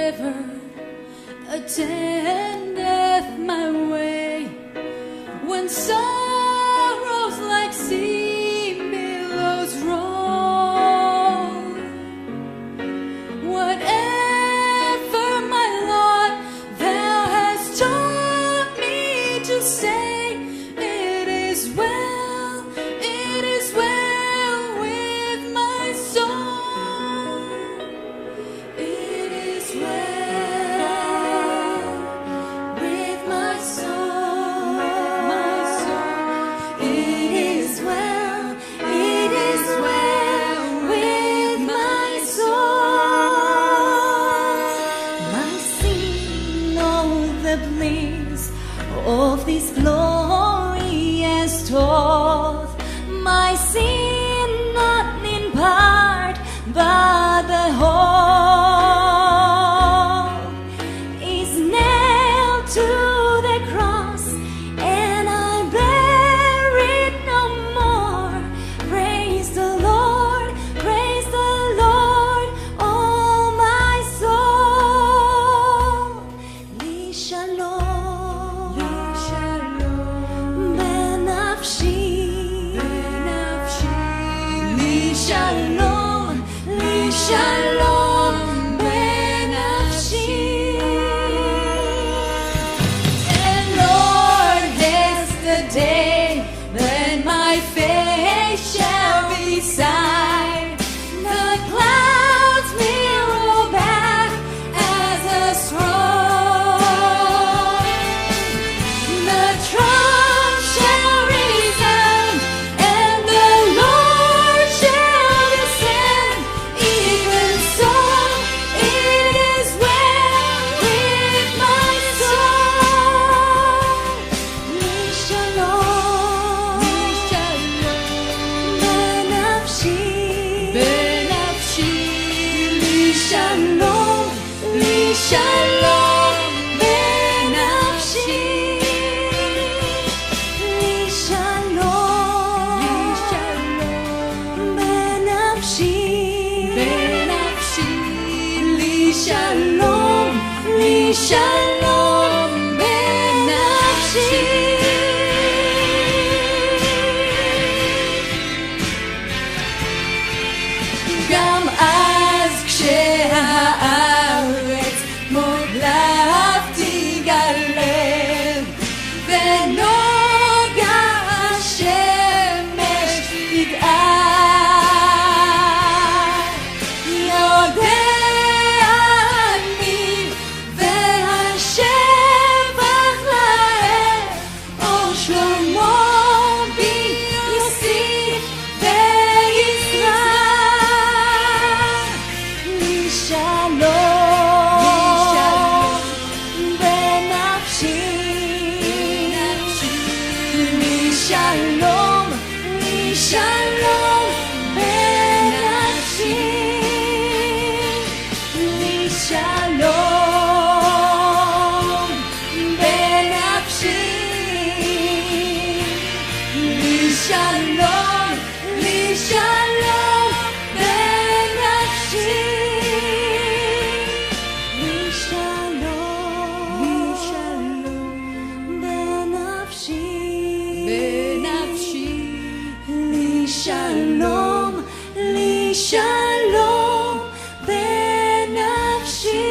ever attendeth my way. When sorrows like sea billows roll, whatever my lot, thou hast taught me to say, it is well with my soul. It is well with my soul. It is well with my soul. My sin, all the bliss of this glorious thought, my sin not in part but the whole, is nailed to the cross, and I bear it no more. Praise the Lord, oh my soul. Li shalom, benafshi, li shalom, benafshi. And Lord, this the day that my face shall be sight. The clouds will roll back as a scroll. The trump shall resound, and the Lord shall descend. Even so, it is well with my soul. Li shalom, benafshi, li shalom, benafshi, li shalom, benafshi, li shalom, benafshi. גם אז כשהארץ מוגלב תיגלם, ונוגה השמש תדאג, יודע אני והשבח להם, אור שלמה בי יוסיף ויזרח. לי שלום בנפשי, לי שלום בנפשי, לי שלום בנפשי, לי שלום בנפשי, לי שלום בנפשי, לי שלום בנפשי.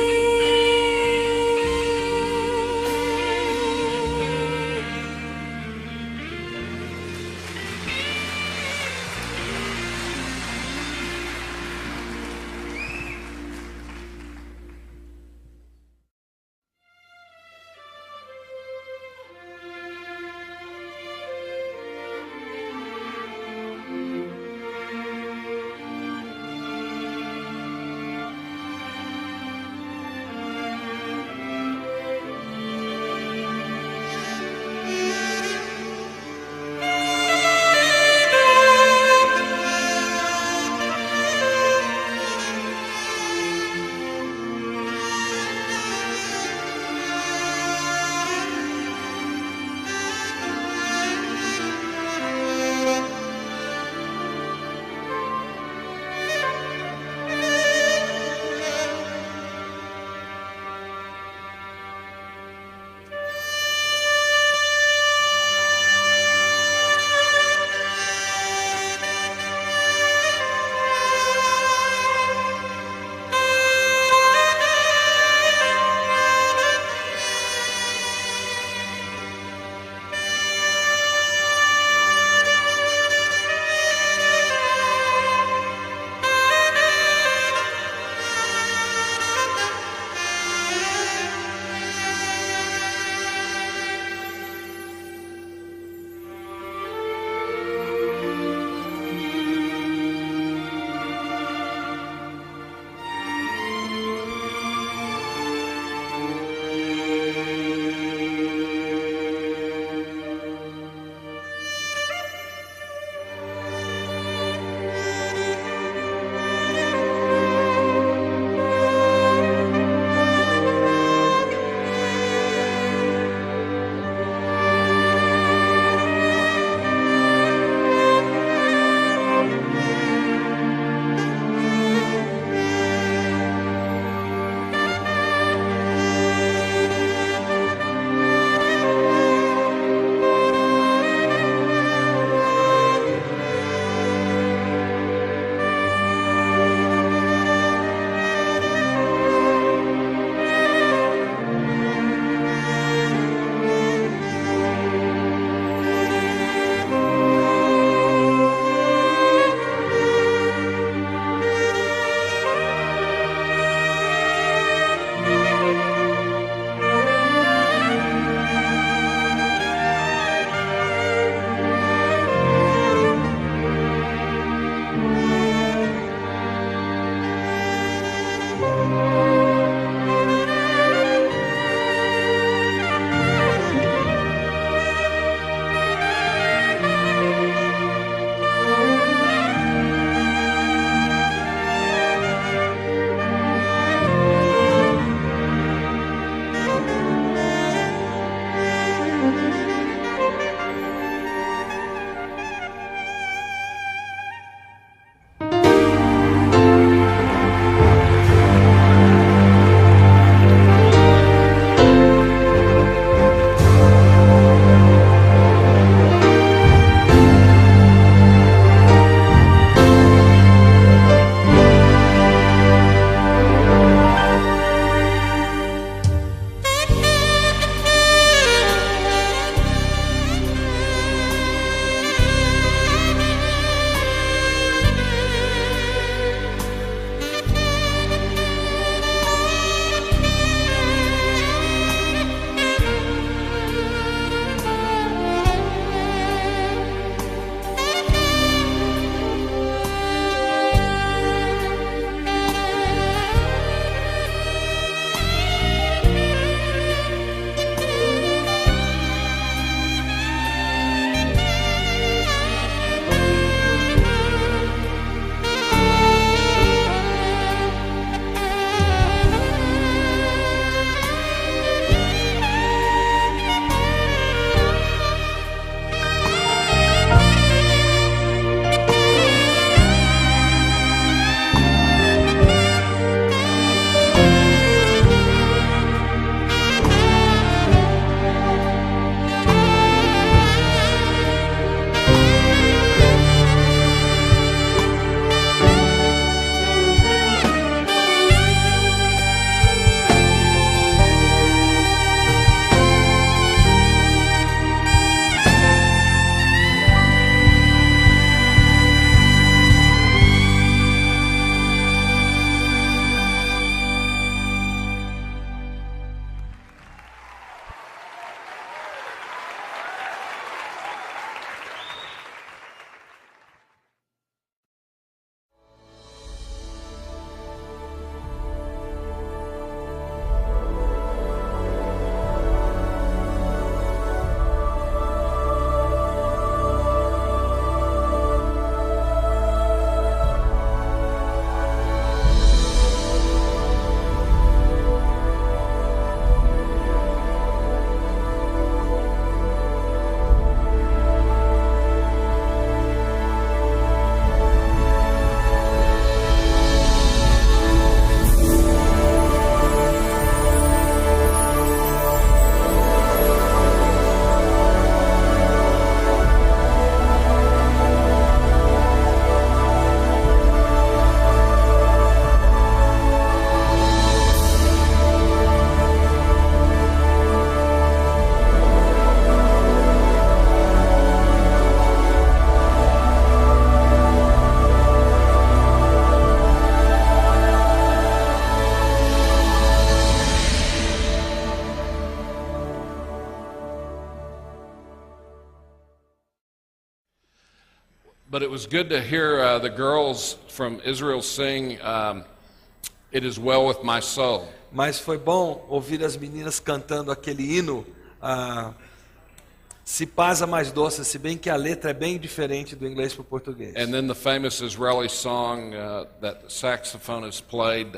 But it was good to hear the girls from Israel sing, It Is Well With My Soul. Mas foi bom ouvir as meninas cantando aquele hino, Se Paz a Mais Doce, se bem que a letra é bem diferente do inglês para o português. And then the famous Israeli song that the saxophonist played,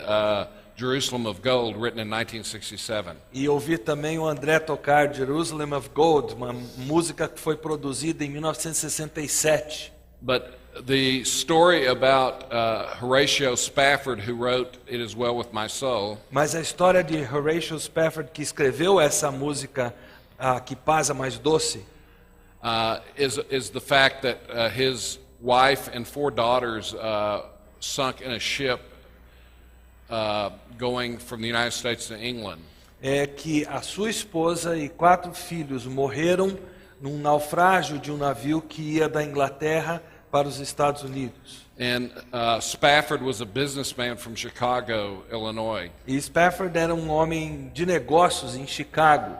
Jerusalem of Gold, written in 1967. E ouvir também o André tocar Jerusalem of Gold, uma música que foi produzida em 1967. But the story about Horatio Spafford, who wrote It Is Well With My Soul, Mas a história de Horatio Spafford, que escreveu essa música, Que Paz a Mais Doce, is the fact that his wife and 4 daughters sunk in a ship going from the United States to England. é que a sua esposa e 4 filhos morreram num naufrágio de um navio que ia da Inglaterra para os Estados Unidos. And Spafford was a businessman from Chicago, Illinois. E Spafford era um homem de negócios em Chicago.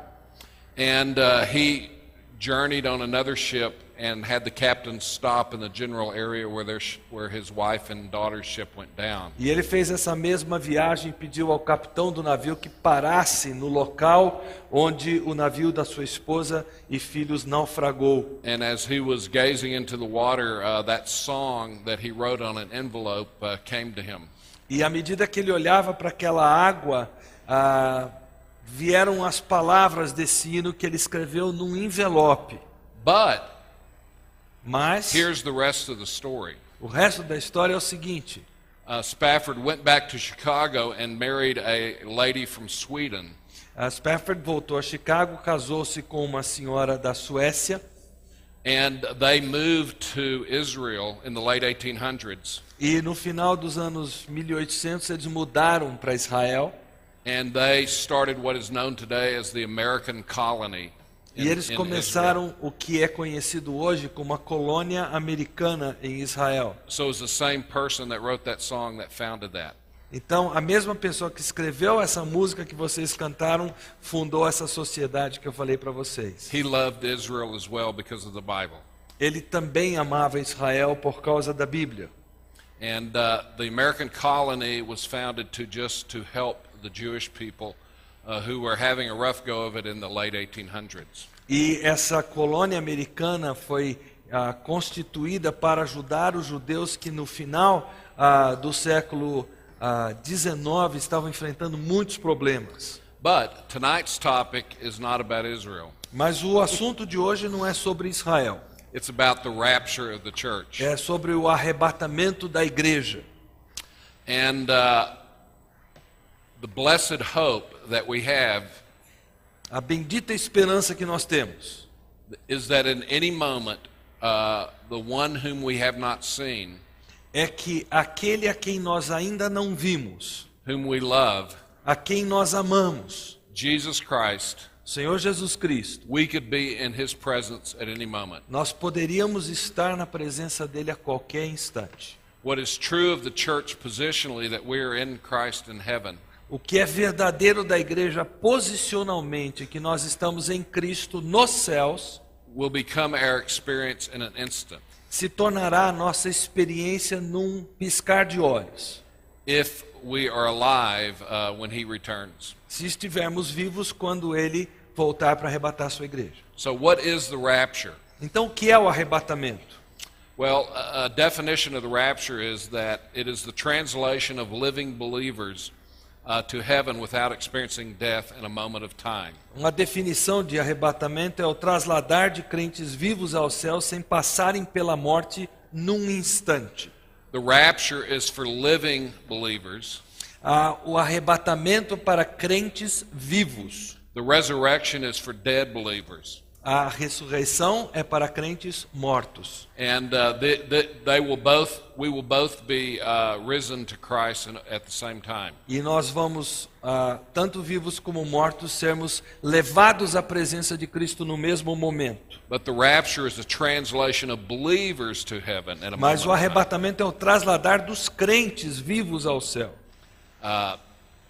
And he journeyed on another ship and had the captain stop in the general area where his wife and daughter's ship went down. E ele fez essa mesma viagem e pediu ao capitão do navio que parasse no local onde o navio da sua esposa e filhos naufragou. And as he was gazing into the water, that song that he wrote on an envelope came to him. E à medida que ele olhava para aquela água, vieram as palavras desse hino que ele escreveu num envelope. But Mas here's the rest of the story. o resto da história é o seguinte. Spafford went back to Chicago and married a lady from Sweden. Spafford voltou a Chicago, casou-se com uma senhora da Suécia. And they moved to Israel in the late 1800s. E no final dos anos 1800 eles mudaram para Israel. And they started what is known today as the American colony. E eles começaram o que é conhecido hoje como a colônia americana em Israel. So it was the same person that wrote that song that founded that. Então, a mesma pessoa que escreveu essa música que vocês cantaram fundou essa sociedade que eu falei para vocês. He loved Israel as well because of the Bible. Ele também amava Israel por causa da Bíblia. And the American colony was founded to help the Jewish people who were having a rough go of it in the late 1800s. E essa colônia americana foi constituída para ajudar os judeus que no final do século XIX estavam enfrentando muitos problemas. But tonight's topic is not about Israel. Mas o assunto de hoje não é sobre Israel. It's about the rapture of the church. É sobre o arrebatamento da igreja. And the blessed hope that we have A bendita esperança que nós temos is that in any moment, the one whom we have not seen, é que aquele a quem nós ainda não vimos, whom we love, a quem nós amamos, Jesus Christ, Senhor Jesus Cristo, we could be in His presence at any moment. nós poderíamos estar na presença dele a qualquer instante. What is true of the church positionally, that we are in Christ in heaven, O que é verdadeiro da igreja posicionalmente, que nós estamos em Cristo nos céus, will become our experience in an instant. se tornará a nossa experiência num piscar de olhos, If we are alive when He returns. se estivermos vivos quando ele voltar para arrebatar a sua igreja. So what is the rapture? Então, o que é o arrebatamento? Well, a definition of the rapture is that it is the translation of living believers to heaven without experiencing death in a moment of time. Uma definição de arrebatamento é o trasladar de crentes vivos ao céu sem passarem pela morte num instante. The rapture is for living believers. O arrebatamento para crentes vivos. The resurrection is for dead believers. A ressurreição é para crentes mortos. And we will both be risen to Christ at the same time. E nós vamos, tanto vivos como mortos, sermos levados à presença de Cristo no mesmo momento. But the rapture is a translation of believers to heaven at a Mas moment o of time. arrebatamento é o trasladar dos crentes vivos ao céu.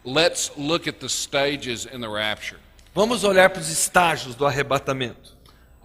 Let's look at the stages in the rapture. Vamos olhar para os estágios do arrebatamento.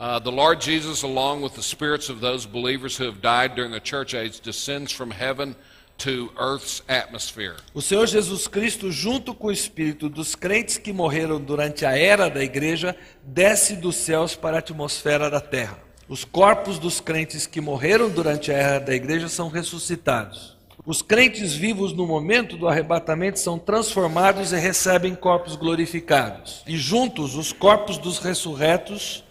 The Lord Jesus, along with the spirits of those believers who have died during the church age, descends from heaven to earth's atmosphere. O Senhor Jesus Cristo, junto com o Espírito dos crentes que morreram durante a era da igreja, desce dos céus para a atmosfera da terra. Os corpos dos crentes que morreram durante a era da igreja são ressuscitados. Os crentes vivos no momento do arrebatamento são transformados e recebem corpos glorificados. E juntos, os corpos dos ressurretos,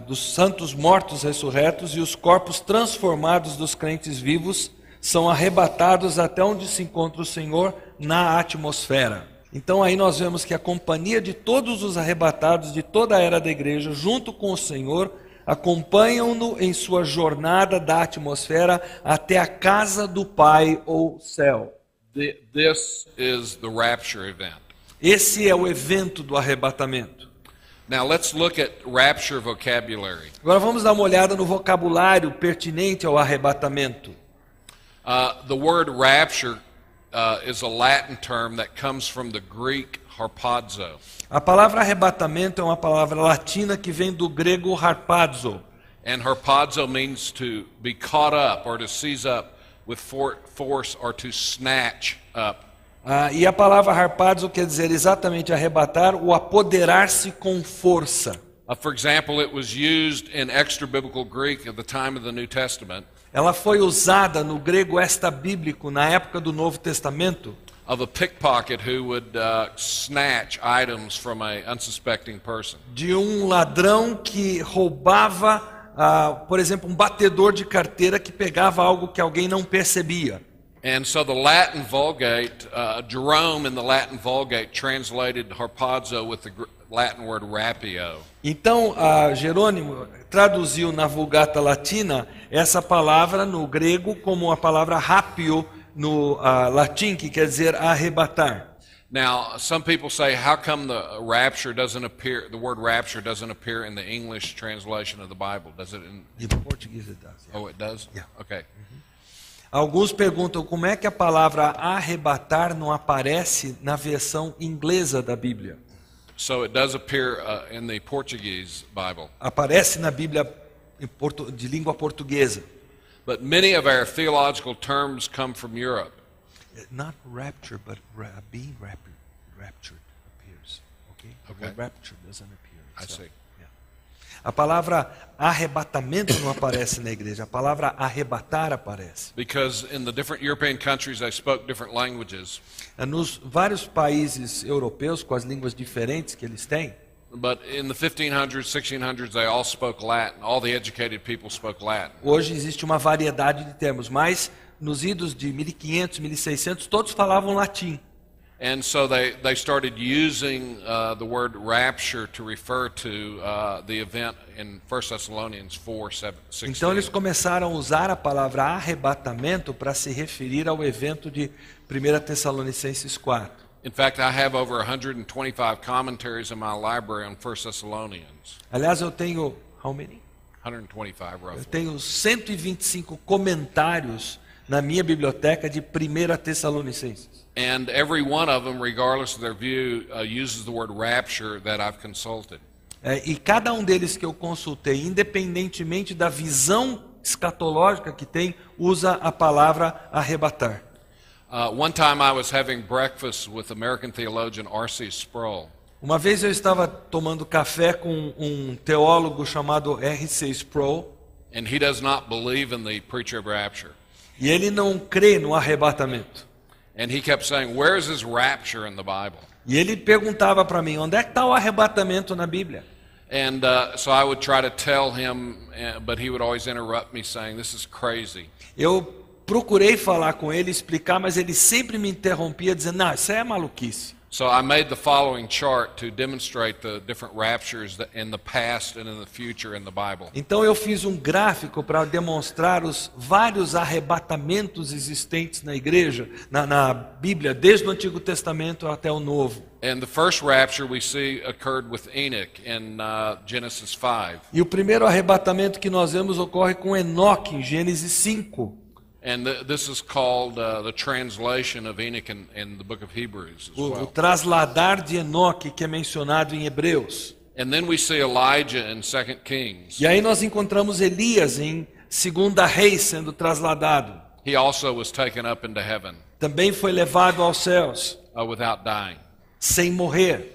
dos santos mortos ressurretos e os corpos transformados dos crentes vivos são arrebatados até onde se encontra o Senhor na atmosfera. Então aí nós vemos que a companhia de todos os arrebatados de toda a era da igreja, junto com o Senhor, acompanham-no em sua jornada da atmosfera até a casa do Pai ou céu. This is the rapture event. Esse é o evento do arrebatamento. Now let's look at rapture vocabulary. Agora vamos dar uma olhada no vocabulário pertinente ao arrebatamento. The word rapture is a Latin term that comes from the Greek harpazo. A palavra arrebatamento é uma palavra latina que vem do grego harpazo. And harpazo means to be caught up or to seize up with force or to snatch up. E a palavra harpazo quer dizer exatamente arrebatar ou apoderar-se com força. For example, it was used in extra-biblical Greek at the time of the New Testament. Ela foi usada no grego extra-bíblico na época do Novo Testamento. Of a pickpocket who would snatch items from a unsuspecting person. De um ladrão que roubava, por exemplo, um batedor de carteira que pegava algo que alguém não percebia. And so the Latin Vulgate, Jerome in the Latin Vulgate translated harpazo with the Latin word rapio. Então, Jerônimo traduziu na Vulgata Latina essa palavra no grego como a palavra rapio no latim, que quer dizer arrebatar. Now, some people say, how come the rapture doesn't appear? The word rapture doesn't appear in the English translation of the Bible, does it? Em português it does. Oh, it does. Yeah. Okay. Alguns perguntam como é que a palavra arrebatar não aparece na versão inglesa da Bíblia. So it does appear in the Portuguese Bible. Aparece na Bíblia de língua portuguesa. But many of our theological terms come from Europe. Not rapture, but being raptured appears. Okay? The word rapture doesn't appear. I see. A palavra arrebatamento não aparece na igreja. A palavra arrebatar aparece. Because in the different European countries they spoke different languages. Nos vários países europeus com as línguas diferentes que eles têm. But in the 1500s, 1600s they all spoke Latin. All the educated people spoke Latin. Hoje existe uma variedade de termos, mas nos idos de 1500, 1600 todos falavam latim. And so they started using the word rapture to refer to the event in 1 Thessalonians 4:16. Então eles começaram a usar a palavra arrebatamento para se referir ao evento de 1 Tessalonicenses 4. In fact, I have over 125 commentaries in my library on 1 Thessalonians. Aliás, eu tenho how many? 125 roughly. Eu tenho 125 comentários na minha biblioteca de 1 Tessalonicenses. And every one of them, regardless of their view, uses the word rapture that I've consulted. E cada um deles que eu consultei, independentemente da visão escatológica que tem, usa a palavra arrebatar. One time I was having breakfast with American theologian R.C. Sproul. Uma vez eu estava tomando café com um teólogo chamado R.C. Sproul. And he does not believe in the preacher of rapture. E ele não crê no arrebatamento. And he kept saying, where is this rapture in the Bible? E ele perguntava para mim, onde é que está o arrebatamento na Bíblia? And so I would try to tell him, but he would always interrupt me saying, this is crazy. Eu procurei falar com ele, explicar, mas ele sempre me interrompia dizendo, não, isso é maluquice. So I made the following chart to demonstrate the different raptures that in the past and in the future in the Bible. Então eu fiz um gráfico para demonstrar os vários arrebatamentos existentes na igreja, na Bíblia, desde o Antigo Testamento até o Novo. And the first rapture we see occurred with Enoch in Genesis 5. E o primeiro arrebatamento que nós vemos ocorre com Enoque em Gênesis 5. And this is called the translation of Enoch in the book of Hebrews as O well. trasladar de Enoque que é mencionado em Hebreus. And then we see Elijah in 2 Kings. E aí nós encontramos Elias em 2 Reis sendo trasladado. He also was taken up into heaven Também foi levado aos céus, without dying. sem morrer.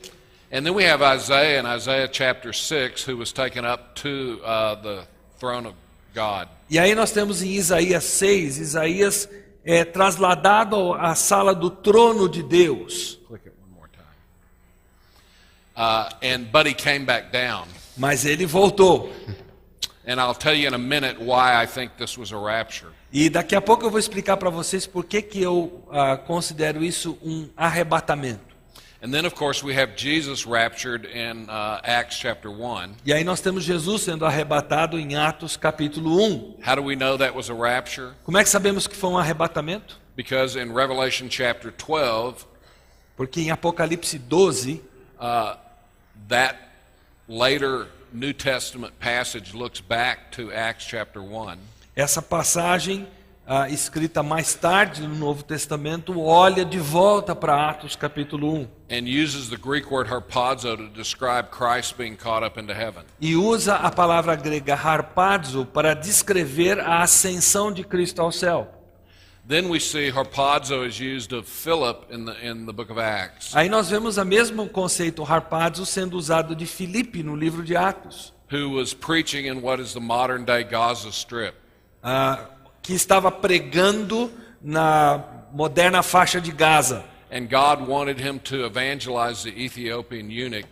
And then we have Isaiah in Isaiah chapter 6, who was taken up to the throne of God. E aí nós temos em Isaías 6, Isaías é trasladado à sala do trono de Deus. Click it one more time. But he came back down. Mas ele voltou. And I'll tell you in a minute why I think this was a rapture. E daqui a pouco eu vou explicar para vocês por que eu considero isso um arrebatamento. And then, of course, we have Jesus raptured in Acts chapter 1. E aí nós temos Jesus sendo arrebatado em Atos capítulo 1. How do we know that was a rapture? Como é que sabemos que foi um arrebatamento? Because in Revelation chapter 12, Porque em Apocalipse 12, that later New Testament passage looks back to Acts chapter 1. essa passagem escrita mais tarde no Novo Testamento olha de volta para Atos capítulo 1. And uses the Greek word harpazo to describe Christ being caught up into heaven. E usa a palavra grega harpazo para descrever a ascensão de Cristo ao céu. Then we see harpazo is used of Philip in the book of Acts, Aí nós vemos o mesmo conceito harpazo sendo usado de Filipe no livro de Atos, who was preaching in what is the modern day Gaza Strip. que estava pregando na moderna faixa de Gaza. And God wanted him to evangelize the Ethiopian eunuch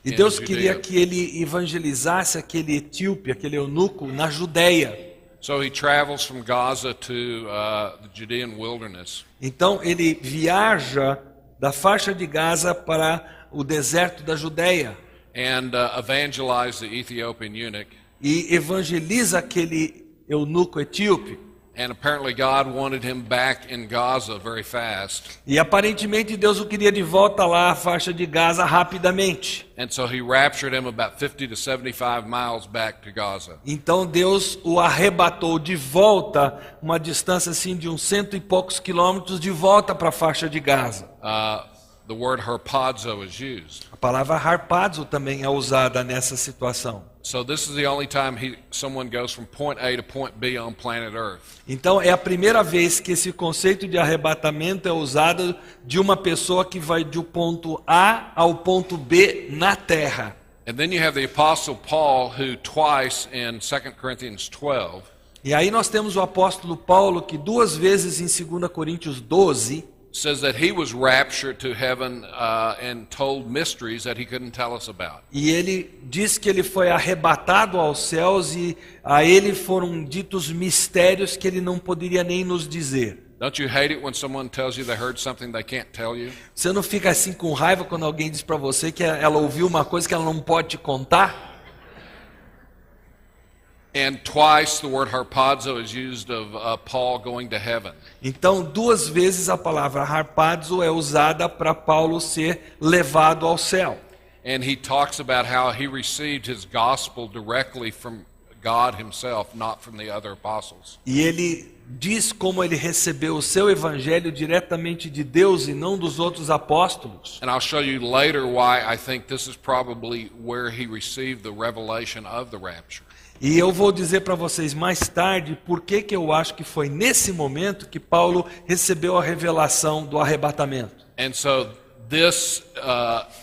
E in Deus queria Judea. que ele evangelizasse aquele etíope, aquele eunuco, na Judeia. So he travels from Gaza to the Judean wilderness. Então ele viaja da faixa de Gaza para o deserto da Judeia And evangelize the Ethiopian eunuch. e evangeliza aquele eunuco etíope. And apparently God wanted him back in Gaza very fast. E aparentemente Deus o queria de volta lá à faixa de Gaza rapidamente. And so he raptured him about 50 to 75 miles back to Gaza. Então Deus o arrebatou de volta, uma distância assim de uns 100 e poucos quilômetros, de volta para a faixa de Gaza. The word harpazo is used. A palavra harpazo também é usada nessa situação. So this is the only time someone goes from point A to point B on planet Earth. Então é a primeira vez que esse conceito de arrebatamento é usado de uma pessoa que vai do ponto A ao ponto B na Terra. And then you have the Apostle Paul, who twice in 2 Corinthians 12 E aí nós temos o apóstolo Paulo que duas vezes em 2 Coríntios 12 says that he was raptured to heaven and told mysteries that he couldn't tell us about. e ele diz que ele foi arrebatado aos céus e a ele foram ditos mistérios que ele não poderia nem nos dizer. Don't you hate it when someone tells you they heard something they can't tell you? Você não fica assim com raiva quando alguém diz para você que ela ouviu uma coisa que ela não pode te contar? And twice the word harpazo is used of Paul going to heaven. Então, duas vezes a palavra harpazo é usada para Paulo ser levado ao céu. And he talks about how he received his gospel directly from God himself, not from the other apostles. E ele diz como ele recebeu o seu evangelho diretamente de Deus e não dos outros apóstolos. And I'll show you later why I think this is probably where he received the revelation of the rapture. E eu vou dizer para vocês mais tarde por que eu acho que foi nesse momento que Paulo recebeu a revelação do arrebatamento. And so this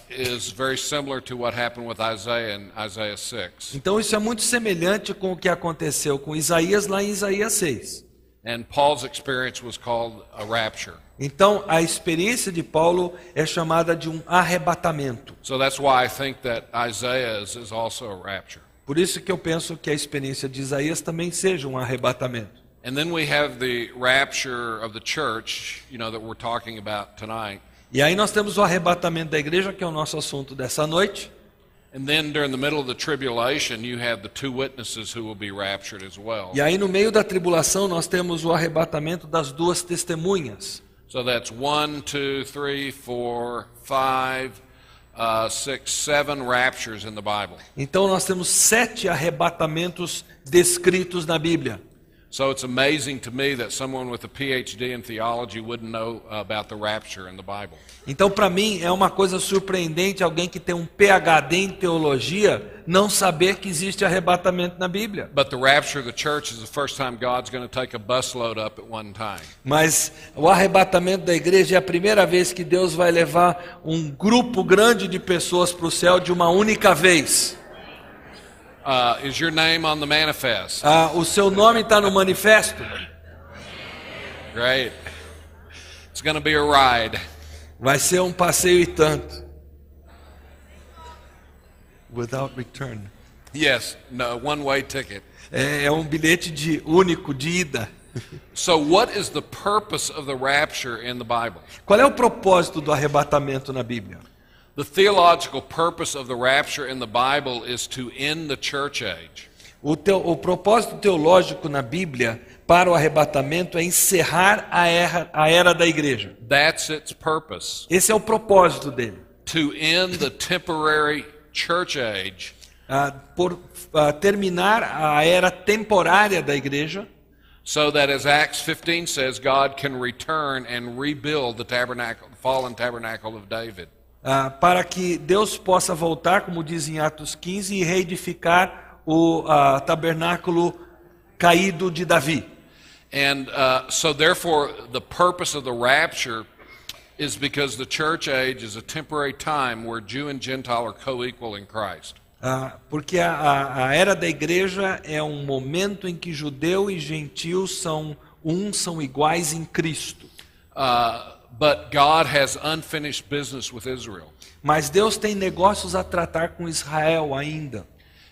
is very similar to what happened with Isaiah in Isaiah 6. Então isso é muito semelhante com o que aconteceu com Isaías lá em Isaías 6. And Paul's experience was called a rapture. Então a experiência de Paulo é chamada de um arrebatamento. So that's why I think that Isaiah's is also a rapture. Por isso que eu penso que a experiência de Isaías também seja um arrebatamento. And then we have the rapture of the church, that we're talking about tonight. E aí nós temos o arrebatamento da igreja, que é o nosso assunto dessa noite. And then during the middle of the tribulation, you have the two witnesses who will be raptured as well. E aí no meio da tribulação nós temos o arrebatamento das duas testemunhas. So that's 1, 2, 3, 4, 5, 6, 7 raptures in the Bible. Então nós temos 7 arrebatamentos descritos na Bíblia. So it's amazing to me that someone with a PhD in theology wouldn't know about the rapture in the Bible. Então, para mim, é uma coisa surpreendente alguém que tem um PhD em teologia não saber que existe arrebatamento na Bíblia. But the rapture of the church is the first time God's going to take a busload up at one time. Mas o arrebatamento da igreja é a primeira vez que Deus vai levar um grupo grande de pessoas para o céu de uma única vez. Is your name on the manifest? O seu nome está no manifesto? Great. It's going to be a ride. Vai ser um passeio e tanto. Without return. Yes, no, one-way ticket. É um bilhete único de ida. So what is the purpose of the rapture in the Bible? Qual é o propósito do arrebatamento na Bíblia? The theological purpose of the rapture in the Bible is to end the church age. O propósito teológico na Bíblia para o arrebatamento é encerrar a era da igreja. That's its purpose. Esse é o propósito dele. To end the temporary church age. Por terminar a era temporária da igreja. So that, as Acts 15 says, God can return and rebuild the tabernacle, the fallen tabernacle of David. Para que Deus possa voltar, como diz em Atos 15, e reedificar o tabernáculo caído de Davi. And so therefore the purpose of the rapture is because the church age is a temporary time where Jew and Gentile are co-equal in Christ. Porque a era da igreja é um momento em que judeu e gentil são iguais em Cristo. But God has unfinished business with Israel. Mas Deus tem negócios a tratar com Israel ainda.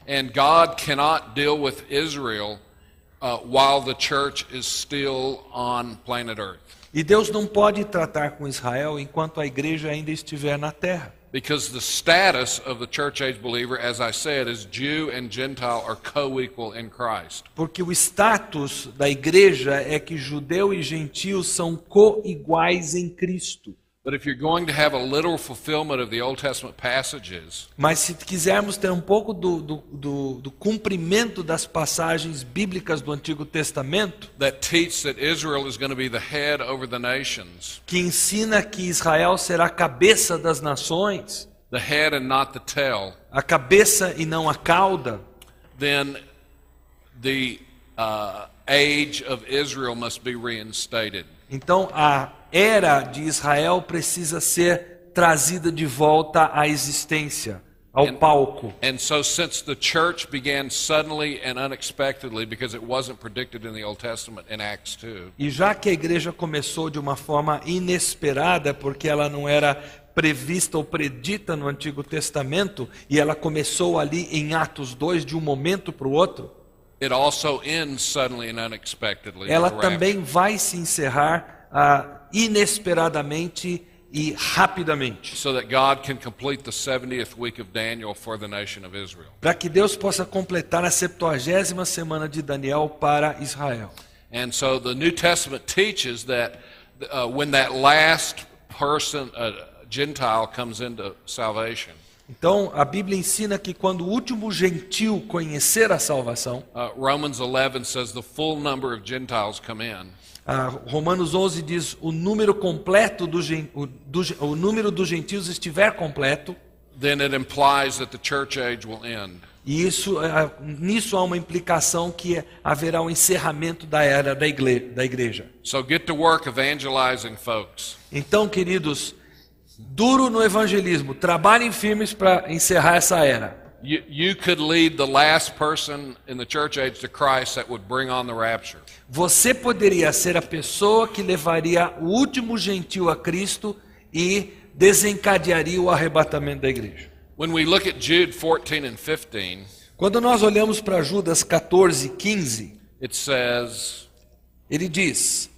And God cannot deal with Israel while the church is still on planet Earth. E Deus não pode tratar com Israel enquanto a igreja ainda estiver na terra. Because the status of the church age believer, as I said, is Jew and Gentile are co-equal in Christ. Porque o status da igreja é que judeu e gentil são co-iguais em Cristo. But if you're going to have a literal fulfillment of the Old Testament passages, mas se quisermos ter um pouco do cumprimento das passagens bíblicas do Antigo Testamento, that teach that Israel is going to be the head over the nations, que ensina que Israel será a cabeça das nações, the head and not the tail, a cabeça e não a cauda, then the age of Israel must be reinstated. Então a era de Israel precisa ser trazida de volta à existência, ao palco. And so since the church began suddenly and unexpectedly because it wasn't predicted in the Old Testament in Acts 2. E já que a igreja começou de uma forma inesperada, porque ela não era prevista ou predita no Antigo Testamento, e ela começou ali em Atos 2 de um momento para o outro, it also ends suddenly and unexpectedly. ela também vai se encerrar inesperadamente e rapidamente. So that God can complete the 70th week of Daniel for the nation of Israel. Para que Deus possa completar a 70ª semana de Daniel para Israel. And so the New Testament teaches that when that last person, Gentile, comes into salvation. Então, a Bíblia ensina que quando o último gentil conhecer a salvação, Romans 11 says the full number of Gentiles come in. Romanos 11 diz o número completo o número dos gentios estiver completo. Then it implies that the church age will end. E nisso há uma implicação que haverá um encerramento da era da igreja. So get to work evangelizing folks. Então, queridos, duro no evangelismo, trabalhem firmes para encerrar essa era. You could lead the last person in the church age to Christ that would bring on the rapture. Você poderia ser a pessoa que levaria o último gentil a Cristo e desencadearia o arrebatamento da igreja. When we look at Jude 14 and 15, quando nós olhamos para Judas 14, 15, it says, ele diz: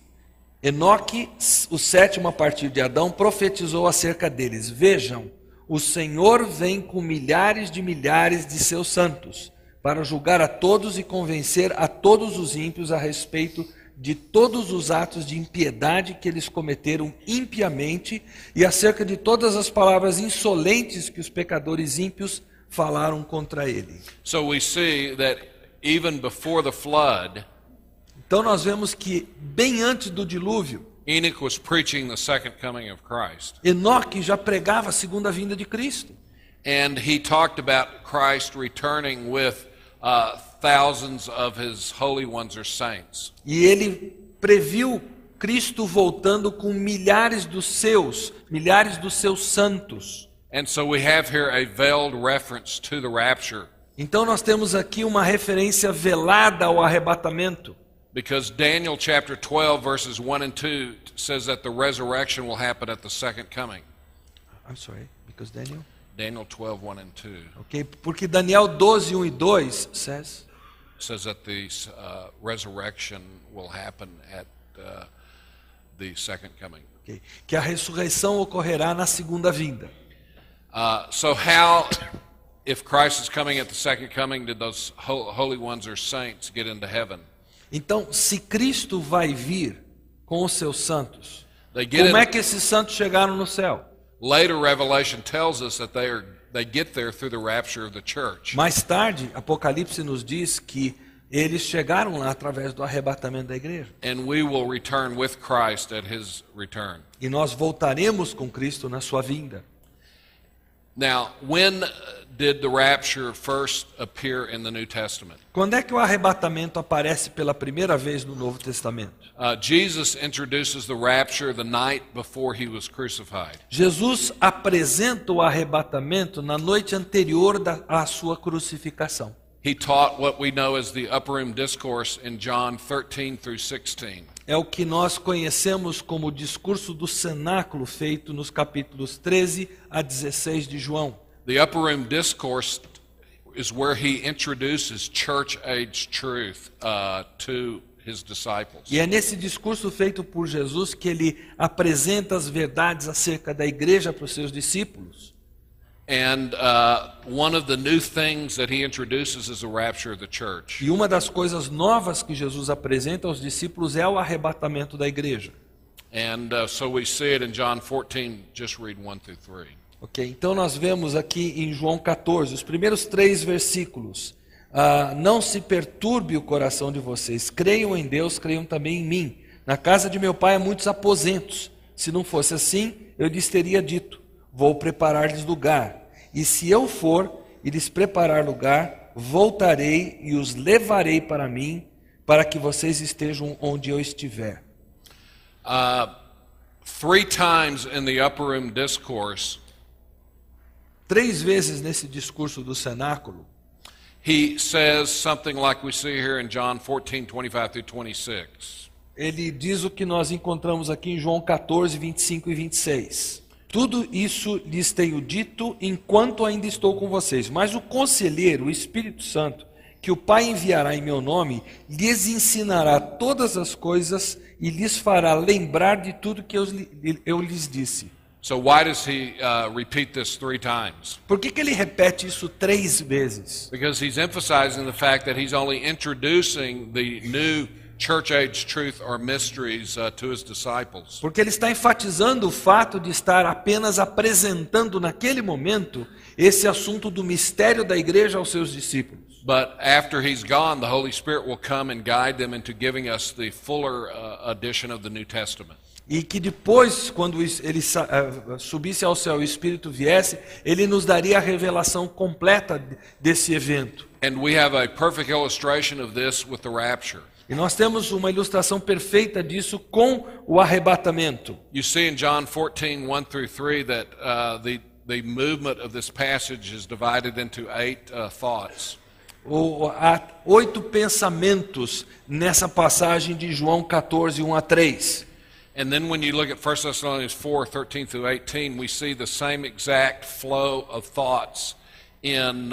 Enoque, o sétimo a partir de Adão, profetizou acerca deles. Vejam, o Senhor vem com milhares de seus santos, para julgar a todos e convencer a todos os ímpios a respeito de todos os atos de impiedade que eles cometeram impiamente e acerca de todas as palavras insolentes que os pecadores ímpios falaram contra ele. So we see that even before the flood, Então nós vemos que bem antes do dilúvio, Enoch was preaching the second coming of Christ. Enoque já pregava a segunda vinda de Cristo. And he talked about Christ returning with thousands of his holy ones or saints. E ele previu Cristo voltando com milhares dos seus santos. And so we have here a veiled reference to the rapture, Então nós temos aqui uma referência velada ao arrebatamento. because Daniel chapter 12 verses 1 and 2 says that the resurrection will happen at the second coming. I'm sorry, because Daniel? Daniel 12, 1 and 2 Okay, porque Daniel 12, 1 e 2 says, says that the resurrection will happen at the second coming. okay, que a ressurreição ocorrerá na segunda vinda. So how, if Christ is coming at the second coming, did those holy ones or saints get into heaven? Então, se Cristo vai vir com os seus santos, They get como é in, que esses santos chegaram no céu? later Revelation tells us that they get there through the rapture of the church. Mais tarde, Apocalipse nos diz que eles chegaram lá através do arrebatamento da igreja. And we will return with Christ at his return. E nós voltaremos com Cristo na sua vinda. Now, when did the rapture first appear in the New Testament? Quando é que o arrebatamento aparece pela primeira vez no Novo Testamento? Jesus introduces the rapture the night before he was crucified. Jesus apresenta o arrebatamento na noite anterior à sua crucificação. He taught what we know as the Upper Room Discourse in John 13 through 16. É o que nós conhecemos como o discurso do cenáculo feito nos capítulos 13 a 16 de João. The Upper Room Discourse is where he introduces church-age truth to his disciples. E é nesse discurso feito por Jesus que ele apresenta as verdades acerca da igreja para os seus discípulos. And one of the new things that he introduces is the rapture of the church. E uma das coisas novas que Jesus apresenta aos discípulos é o arrebatamento da igreja. And so we see it in John 14, just read 1 through 3. Ok, então nós vemos aqui em João 14, os primeiros 3 versículos. Não se perturbe o coração de vocês, creiam em Deus, creiam também em mim. Na casa de meu pai há muitos aposentos. Se não fosse assim, eu lhes teria dito, vou preparar-lhes lugar. E se eu for e lhes preparar lugar, voltarei e os levarei para mim, para que vocês estejam onde eu estiver. 3 times in the Upper Room Discourse, 3 vezes nesse discurso do cenáculo, he says something like we see here in John 14, 25 through 26. ele diz o que nós encontramos aqui em João 14, 25 e 26. Tudo isso lhes tenho dito enquanto ainda estou com vocês. Mas o Conselheiro, o Espírito Santo, que o Pai enviará em meu nome, lhes ensinará todas as coisas e lhes fará lembrar de tudo que eu lhes disse. So why does he repeat this 3 times? Por que ele repete isso 3 vezes? Because he's emphasizing the fact that he's only introducing the new church-age truth or mysteries to his disciples. Porque ele está enfatizando o fato de estar apenas apresentando naquele momento esse assunto do mistério da igreja aos seus discípulos. But after he's gone, the Holy Spirit will come and guide them into giving us the fuller edition of the New Testament. E que depois, quando ele subisse ao céu e o Espírito viesse, ele nos daria a revelação completa desse evento. And we have a perfect illustration of this with the rapture. E nós temos uma ilustração perfeita disso com o arrebatamento. You see in John 14, 1 through 3 that the movement of this passage is divided into 8 thoughts. Há 8 pensamentos nessa passagem de João 14, 1 a 3. And then when you look at 1 Thessalonians 4, 13 through 18, we see the same exact flow of thoughts in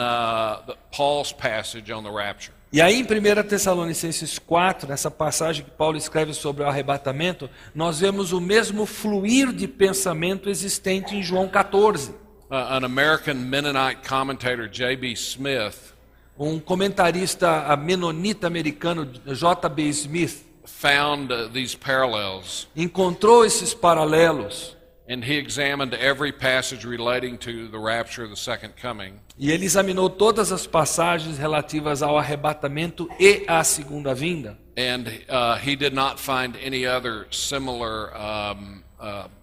Paul's passage on the rapture. E aí em 1 Tessalonicenses 4, nessa passagem que Paulo escreve sobre o arrebatamento, nós vemos o mesmo fluir de pensamento existente em João 14. An American Mennonite commentator, J.B. Smith, Um comentarista menonita americano, J.B. Smith, found these parallels, encontrou esses paralelos. and he examined every passage relating to the rapture of the second coming. E ele examinou todas as passagens relativas ao arrebatamento e à segunda vinda. And he did not find any other similar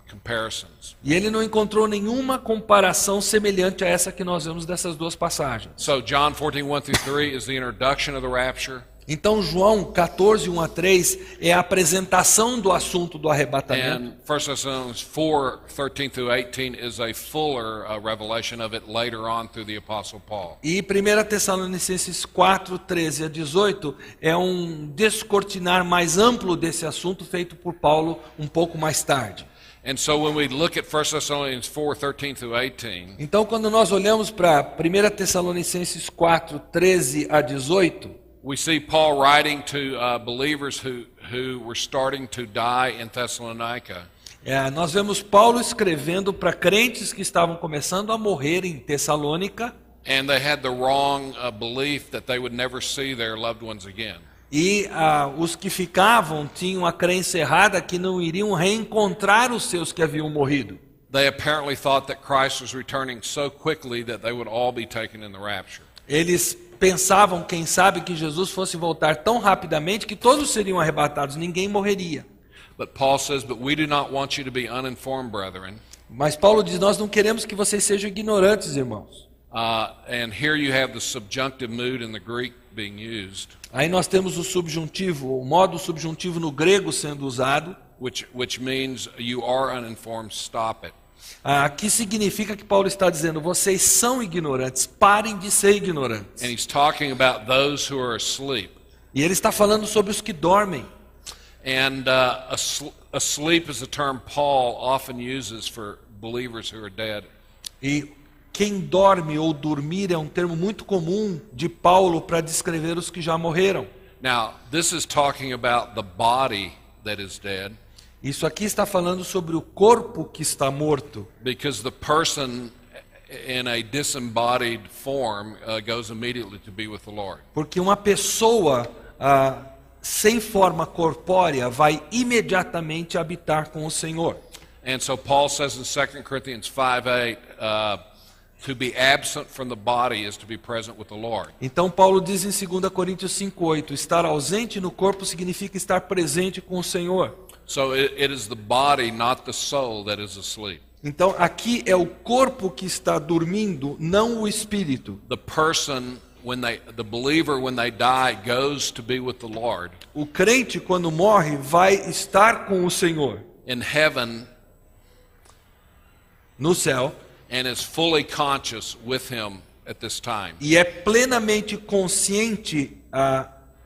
comparisons. E ele não encontrou nenhuma comparação semelhante a essa que nós vemos dessas duas passagens. So John 14:1-3 is the introduction of the rapture. Então João 14, 1 a 3 é a apresentação do assunto do arrebatamento. And 1 Thessalonians 4:13-18 is a fuller revelation of it later on through the Apostle Paul. E 1 Tessalonicenses 4, 13 a 18 é um descortinar mais amplo desse assunto feito por Paulo um pouco mais tarde. And so when we look at 1 Thessalonians 4:13-18, Então quando nós olhamos para 1 Tessalonicenses 4, 13 a 18, we see Paul writing to believers who were starting to die in Thessalonica. nós vemos Paulo escrevendo para crentes que estavam começando a morrer em Tessalônica. And they had the wrong belief that they would never see their loved ones again. E os que ficavam tinham a crença errada que não iriam reencontrar os seus que haviam morrido. They apparently thought that Christ was returning so quickly that they would all be taken in the rapture. Eles pensavam, quem sabe, que Jesus fosse voltar tão rapidamente que todos seriam arrebatados, ninguém morreria. But Paul says, "But we do not want you to be uninformed, brethren." Mas Paulo diz, nós não queremos que vocês sejam ignorantes, irmãos. And here you have the subjunctive mood in the Greek being used, Aí nós temos o subjuntivo, o modo subjuntivo no grego sendo usado, which means you are uninformed, stop it. que significa que Paulo está dizendo, vocês são ignorantes, parem de ser ignorantes. And he's talking about those who are asleep. E ele está falando sobre os que dormem. And asleep is a term Paul often uses for believers who are dead. E quem dorme ou dormir é um termo muito comum de Paulo para descrever os que já morreram. Now, this is talking about the body that is dead, Isso aqui está falando sobre o corpo que está morto, because the person in a disembodied form goes immediately to be with the Lord. porque uma pessoa sem forma corpórea vai imediatamente habitar com o Senhor. And so Paul says in 2 Corinthians 5:8, to be absent from the body is to be present with the Lord. Então Paulo diz em 2 Coríntios 5:8, estar ausente no corpo significa estar presente com o Senhor. So it is the body, not the soul, that is asleep. Então aqui é o corpo que está dormindo, não o espírito. The person, the believer, when they die, goes to be with the Lord. O crente, quando morre, vai estar com o Senhor In heaven, no céu, and is fully conscious with him at this time. e é plenamente consciente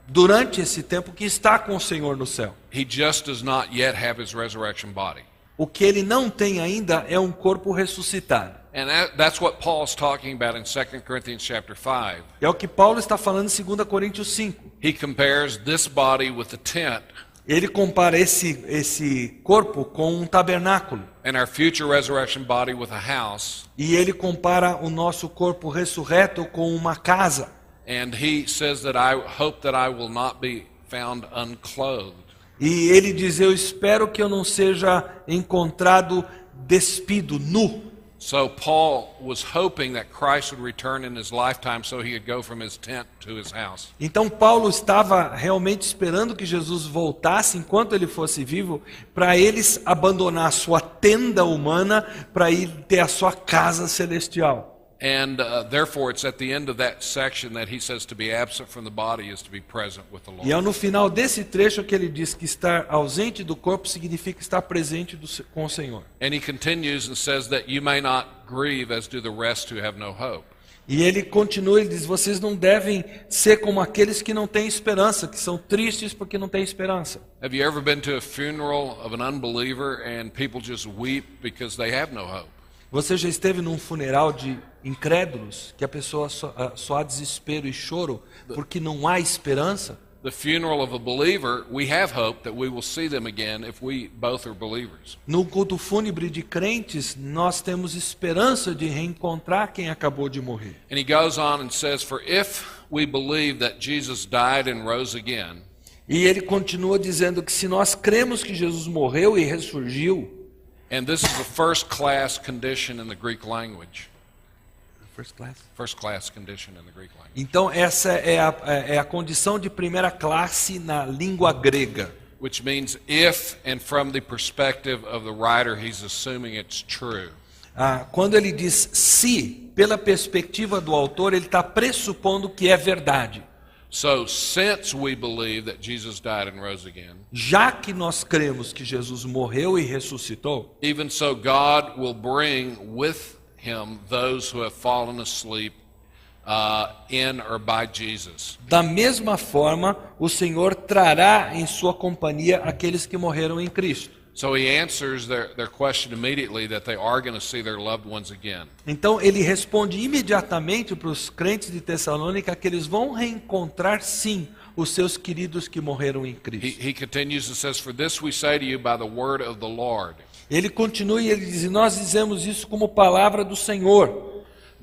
durante esse tempo que está com o Senhor no céu. He just does not yet have his resurrection body. O que ele não tem ainda é um corpo ressuscitado. And that's what Paul's talking about in 2 Corinthians chapter 5. É o que Paulo está falando em 2 Coríntios 5. He compares this body with the tent, Ele compara esse corpo com um tabernáculo. and our future resurrection body with a house. E ele compara o nosso corpo ressurreto com uma casa. And he says that I hope that I will not be found unclothed. E ele diz, eu espero que eu não seja encontrado despido, nu. So Paul was hoping that Christ would return in his lifetime so he could go from his tent to his house. Então Paulo estava realmente esperando que Jesus voltasse enquanto ele fosse vivo, para eles abandonar a sua tenda humana para ir ter a sua casa celestial. And therefore it's at the end of that section that he says to be absent from the body is to be present with the Lord. E é no final desse trecho que ele diz que estar ausente do corpo significa estar presente com o Senhor. And he continues and says that you may not grieve as do the rest who have no hope. E ele continua, ele diz, vocês não devem ser como aqueles que não têm esperança, que são tristes porque não têm esperança. Have you ever been to a funeral of an unbeliever and people just weep because they have no hope? Você já esteve num funeral de incrédulos, que a pessoa só há desespero e choro porque não há esperança? The funeral of a believer, we have hope that we will see them again if we both are believers. No culto fúnebre de crentes, nós temos esperança de reencontrar quem acabou de morrer. And he goes on and says, for if we believe that Jesus died and rose again, E ele continua dizendo que se nós cremos que Jesus morreu e ressurgiu, and this is the first class condition in the Greek language. First class condition in the Greek language. Então essa é a condição de primeira classe na língua grega. Which means if, and from the perspective of the writer, he's assuming it's true. Quando ele diz se, pela perspectiva do autor, ele está pressupondo que é verdade. So, since we believe that Jesus died and rose again, Já que nós cremos que Jesus morreu e ressuscitou, even so God will bring with him those who have fallen asleep in or by Jesus. da mesma forma, o Senhor trará em sua companhia aqueles que morreram em Cristo. So he answers their question immediately that they are going to see their loved ones again. Então ele responde imediatamente para os crentes de Tessalônica que eles vão reencontrar sim os seus queridos que morreram em Cristo. He continues and says, "For this we say to you by the word of the Lord." Ele continua e ele diz: nós dizemos isso como palavra do Senhor.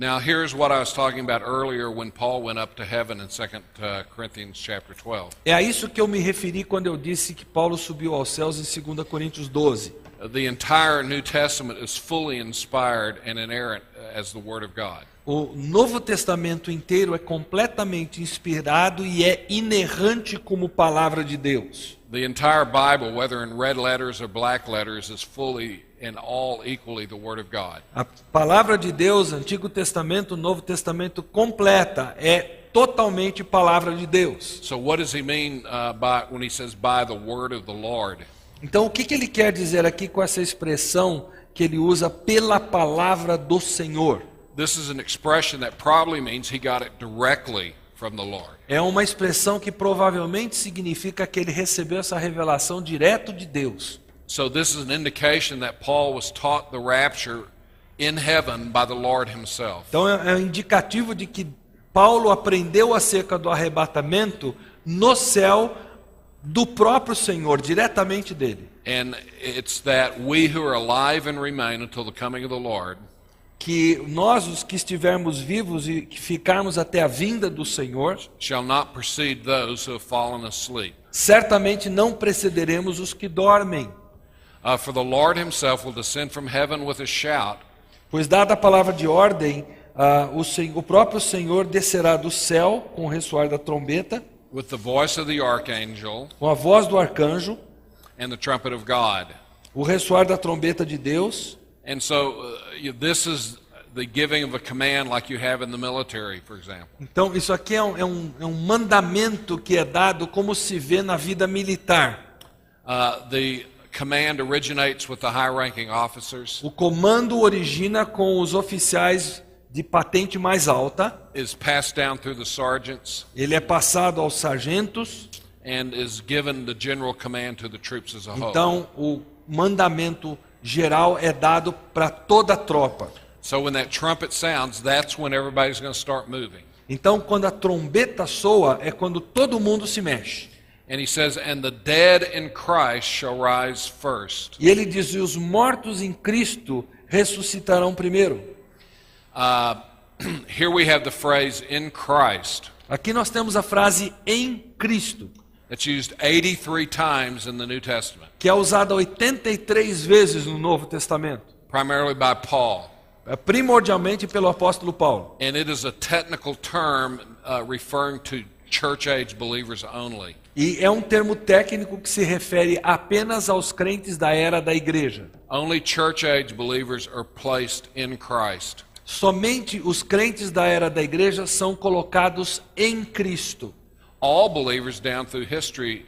Now here's what I was talking about earlier when Paul went up to heaven in 2 Corinthians chapter 12. É a isso que eu me referi quando eu disse que Paulo subiu aos céus em 2 Coríntios 12. The entire New Testament is fully inspired and inerrant as the Word of God. O Novo Testamento inteiro é completamente inspirado e é inerrante como palavra de Deus. The entire Bible, whether in red letters or black letters, is fully and all equally the Word of God. A palavra de Deus, Antigo Testamento, Novo Testamento completa, é totalmente palavra de Deus. So what does he mean when he says by the word of the Lord? Então o que ele quer dizer aqui com essa expressão que ele usa pela palavra do Senhor? This is an expression that probably means he got it directly from the Lord. É uma expressão que provavelmente significa que ele recebeu essa revelação direto de Deus. So this is an indication that Paul was taught the rapture in heaven by the Lord himself. Então é um indicativo de que Paulo aprendeu acerca do arrebatamento no céu do próprio Senhor, diretamente dele. And it's that we who are alive and remain until the coming of the Lord Que nós, os que estivermos vivos e que ficarmos até a vinda do Senhor, shall not precede those who have fallen asleep. certamente não precederemos os que dormem. For the Lord himself will descend from heaven with a shout, Pois dada a palavra de ordem, o próprio Senhor descerá do céu com o ressoar da trombeta, with the voice of the archangel com a voz do arcanjo, and the trumpet of God. o ressoar da trombeta de Deus. And so this is the giving of a command like you have in the military, for example. Então isso aqui é um mandamento que é dado como se vê na vida militar. The command originates with the high-ranking officers, O comando origina com os oficiais de patente mais alta, is passed down through the sergeants, ele é passado aos sargentos, and is given the general command to the troops as a whole. então o mandamento geral é dado para toda a tropa. So when that trumpet sounds, that's when everybody's going to start moving. Então quando a trombeta soa é quando todo mundo se mexe. And he says, "And the dead in Christ shall rise first." E ele diz: e os mortos em Cristo ressuscitarão primeiro. Here we have the phrase "in Christ." Aqui nós temos a frase em Cristo, That's used 83 times in the New Testament, que é usada 83 vezes no Novo Testamento, primarily by Paul. primordialmente pelo apóstolo Paulo. And it is a technical term referring to church-age believers only. E é um termo técnico que se refere apenas aos crentes da era da igreja. Only church-age believers are placed in Christ. Somente os crentes da era da igreja são colocados em Cristo. All believers down through history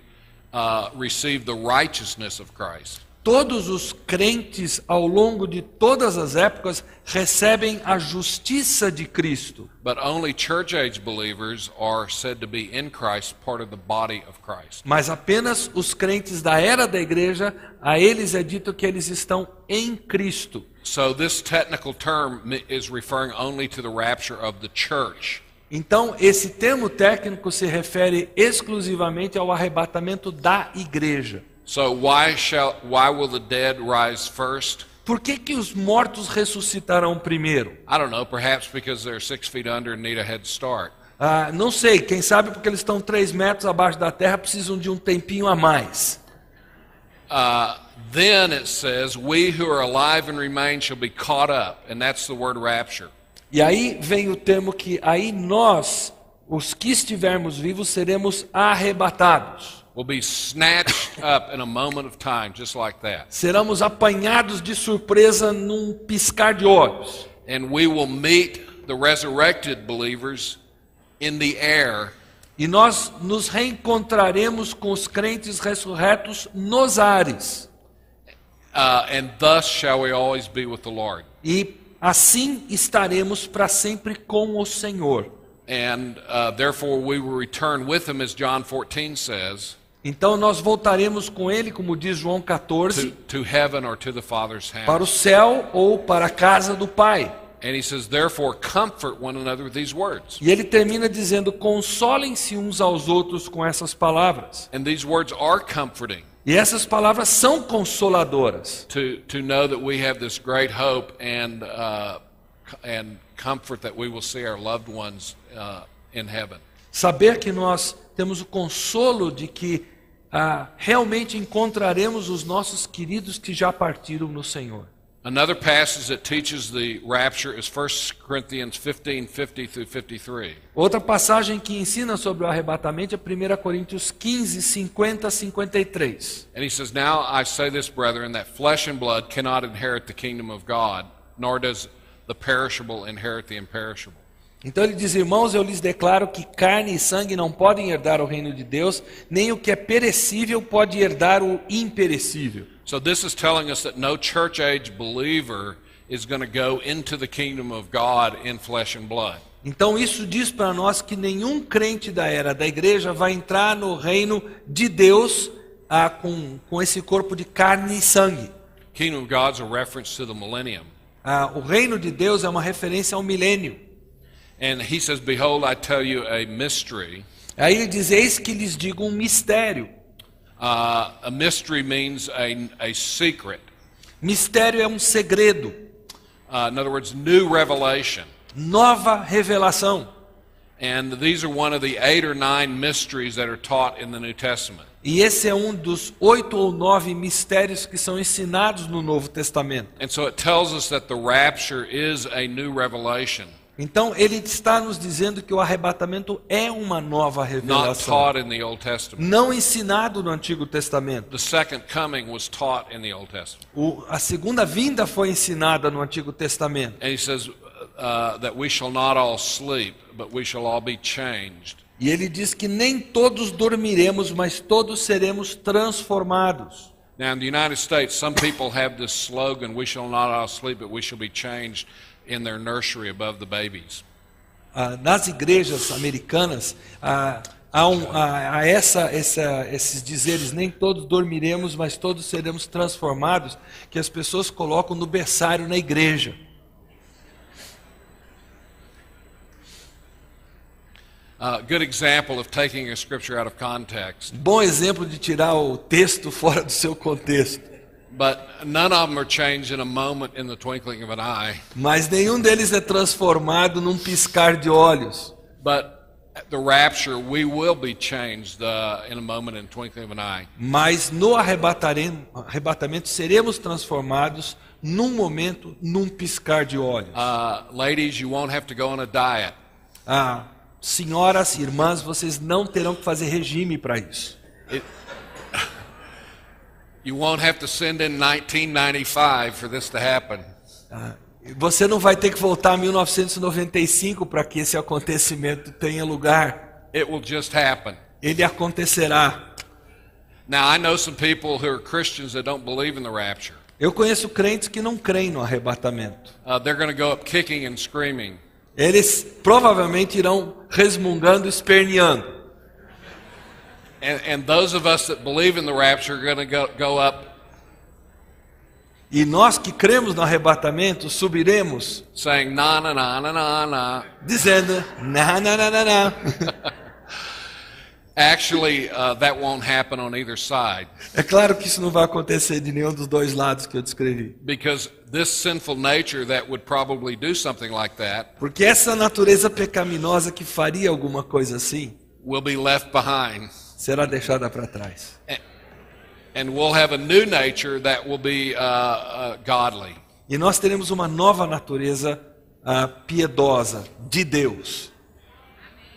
receive the righteousness of Christ. Todos os crentes ao longo de todas as épocas recebem a justiça de Cristo. But only church-age believers are said to be in Christ, part of the body of Christ. Mas apenas os crentes da era da igreja, a eles é dito que eles estão em Cristo. So this technical term is referring only to the rapture of the church. Então, esse termo técnico se refere exclusivamente ao arrebatamento da igreja. So why will the dead rise first? Por que os mortos ressuscitarão primeiro? I don't know, perhaps because they're 6 feet under and need a head start. Não sei, quem sabe porque eles estão 3 metros abaixo da terra, precisam de um tempinho a mais. Then it says, we who are alive and remain shall be caught up, and that's the word rapture. E aí vem o termo que aí nós, os que estivermos vivos, seremos arrebatados. We'll be snatched up in a moment of time, just like that. Seremos apanhados de surpresa num piscar de olhos. And we will meet the resurrected believers in the air, E nós nos reencontraremos com os crentes ressurretos nos ares. and thus shall we always be with the Lord. E assim estaremos para sempre com o Senhor. And therefore we will return with him, as John 14 says, Então nós voltaremos com ele, como diz João 14, to heaven or to the Father's para o house. céu ou para a casa do Pai. And he says, therefore comfort one another with these words. E ele termina dizendo: consolem-se uns aos outros com essas palavras. And these words are comforting, E essas palavras são consoladoras. to know that we have this great hope and comfort that we will see our loved ones in heaven. Saber que nós temos o consolo de que realmente encontraremos os nossos queridos que já partiram no Senhor. Another passage that teaches the rapture is 1 Corinthians 15:50 through 53. Outra passagem que ensina sobre o arrebatamento é 1 Coríntios 15, 50 a 53. And he says, now I say this, brethren, that flesh and blood cannot inherit the kingdom of God, nor does the perishable inherit the imperishable. Então ele diz: irmãos, eu lhes declaro que carne e sangue não podem herdar o reino de Deus, nem o que é perecível pode herdar o imperecível. So this is telling us that no church age believer is going to go into the kingdom of God in flesh and blood. Então isso diz para nós que nenhum crente da era da igreja vai entrar no reino de Deus com esse corpo de carne e sangue. Kingdom of God is a reference to the millennium. O reino de Deus é uma referência ao milênio. And he says, behold, I tell you a mystery. Aí ele diz: eis que lhes digo um mistério. A mystery means a secret. Mistério é um segredo, In other words, new revelation. nova revelação. And these are one of the 8 or 9 mysteries that are taught in the New Testament. E esse é um dos 8 ou 9 mistérios que são ensinados no Novo Testamento. And so it tells us that the rapture is a new revelation, Então ele está nos dizendo que o arrebatamento é uma nova not revelação, taught in the Old Testament. não ensinado no Antigo Testamento. The second coming was taught in the Old Testament. A segunda vinda foi ensinada no Antigo Testamento. And he says that we shall not all sleep, but we shall all be changed. E ele diz que nem todos dormiremos, mas todos seremos transformados. Now in the United States, some people have this slogan, we shall not all sleep, but we shall be changed, in their nursery above the babies. Nas igrejas americanas, há esses dizeres: nem todos dormiremos, mas todos seremos transformados, que as pessoas colocam no berçário na igreja. Good example of taking a scripture out of context. Bom exemplo de tirar o texto fora do seu contexto. But none of them are changed in a moment, in the twinkling of an eye. Mas nenhum deles é transformado num piscar de olhos. But at the rapture, we will be changed in a moment, in the twinkling of an eye. Mas no arrebatamento seremos transformados num momento, num piscar de olhos. Ladies, you won't have to go on a diet. Senhoras, irmãs, vocês não terão que fazer regime para isso. You won't have to send in 1995 for this to happen. Você não vai ter que voltar a 1995 para que esse acontecimento tenha lugar. It will just happen. Ele acontecerá. Now, I know some people who are Christians that don't believe in the rapture. Eu conheço crentes que não creem no arrebatamento. They're going to go up kicking and screaming. Eles provavelmente irão resmungando, esperneando. And those of us that believe in the rapture are going to go up E nós que cremos no arrebatamento subiremos saying, na, na, na, na, na, na. dizendo: na, na, na, na, na. Actually, that won't happen on either side. É claro que isso não vai acontecer de nenhum dos dois lados que eu descrevi. Because this sinful nature that would probably do something like that Porque essa natureza pecaminosa que faria alguma coisa assim will be left behind. será deixada para trás. And we'll have a new nature that will be godly. E nós teremos uma nova natureza piedosa de Deus.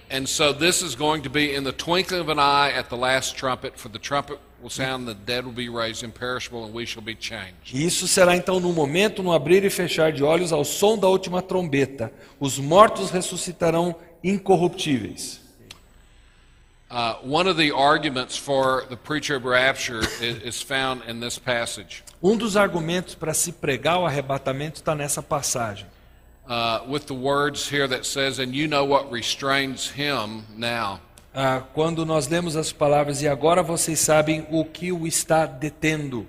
And so this is going to be in the twinkling of an eye at the last trumpet, for the trumpet will sound, the dead will be raised imperishable, and we shall be changed. E isso será então no momento, no abrir e fechar de olhos, ao som da última trombeta. Os mortos ressuscitarão incorruptíveis. One of the arguments for the preacher of rapture is found in this passage. Um dos argumentos para se pregar o arrebatamento está nessa passagem. With the words here that says, and you know what restrains him now. Quando nós lemos as palavras, e agora vocês sabem o que o está detendo,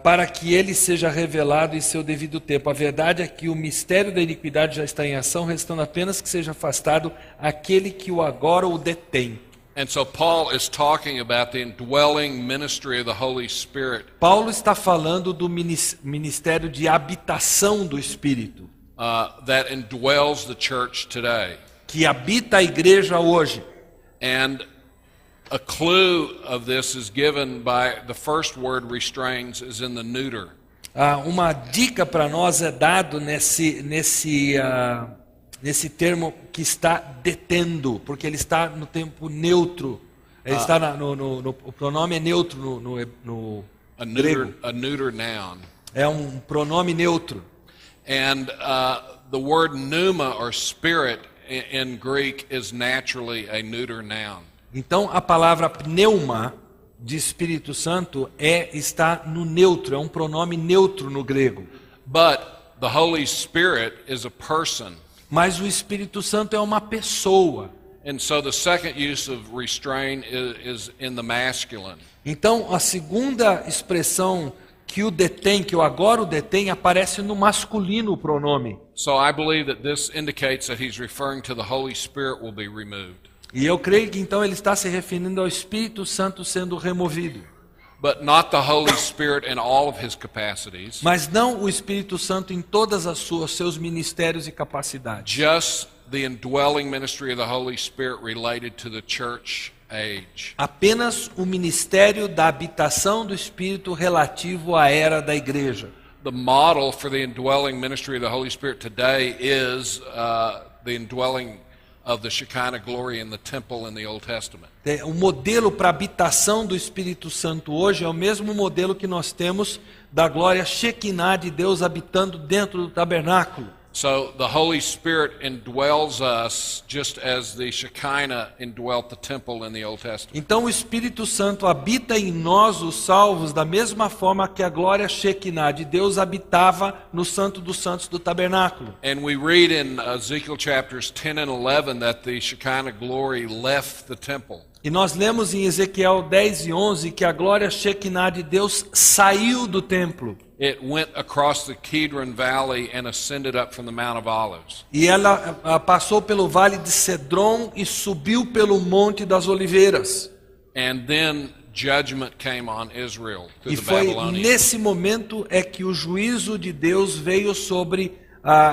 para que ele seja revelado em seu devido tempo. A verdade é que o mistério da iniquidade já está em ação, restando apenas que seja afastado aquele que agora o detém. And so Paul is talking about the indwelling ministry of the Holy Spirit. Paulo está falando do ministério de habitação do Espírito, That indwells the church today. que habita a igreja hoje. And a clue of this is given by the first word restrains is in the neuter. Uma dica para nós é dado nesse termo que está detendo, porque ele está no tempo neutro. Ele está o pronome é neutro no grego. A neuter noun. É um pronome neutro. And the word pneuma or spirit in Greek is naturally a neuter noun. Então a palavra pneuma de Espírito Santo está no neutro, é um pronome neutro no grego. But the Holy Spirit is a person. Mas o Espírito Santo é uma pessoa. And so the second use of restrain is in the masculine. Então a segunda expressão que o detém, que o agora o detém, aparece no masculino o pronome. So I believe that this indicates that he's referring to the Holy Spirit will be removed. E eu creio que então ele está se referindo ao Espírito Santo sendo removido. But not the Holy Spirit in all of his capacities. Mas não o Espírito Santo em todas as seus ministérios e capacidades. Just the indwelling ministry of the Holy Spirit related to the church age. Apenas o ministério da habitação do Espírito relativo à era da igreja. The model for the indwelling ministry of the Holy Spirit today is the indwelling of the Shekinah glory in the temple in the Old Testament. O modelo para a habitação do Espírito Santo hoje é o mesmo modelo que nós temos da glória Shekinah de Deus habitando dentro do tabernáculo. So the Holy Spirit indwells us just as the Shekinah indwelt the temple in the Old Testament. Então o Espírito Santo habita em nós, os salvos, da mesma forma que a glória Shekinah de Deus habitava no Santo dos Santos do tabernáculo. And we read in Ezekiel chapters 10 and 11 that the Shekinah glory left the temple. E nós lemos em Ezequiel 10 e 11 que a glória Shekinah de Deus saiu do templo. It went across the Kidron Valley and ascended up from the Mount of Olives. E ela passou pelo vale de Cedron e subiu pelo Monte das Oliveiras. And then judgment came on Israel through E the foi Babylonians. nesse momento é que o juízo de Deus veio sobre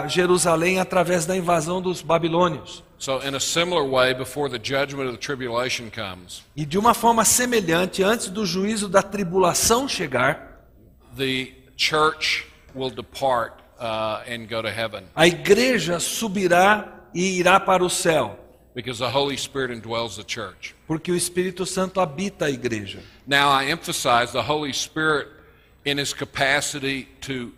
Jerusalém através da invasão dos babilônios. So in a similar way, before the judgment of the tribulation comes, E de uma forma semelhante, antes do juízo da tribulação chegar, the church will depart and go to heaven a igreja subirá e irá para o céu, because the Holy Spirit indwells the church. porque o Espírito Santo habita a igreja. Now I emphasize the Holy Spirit in his capacity to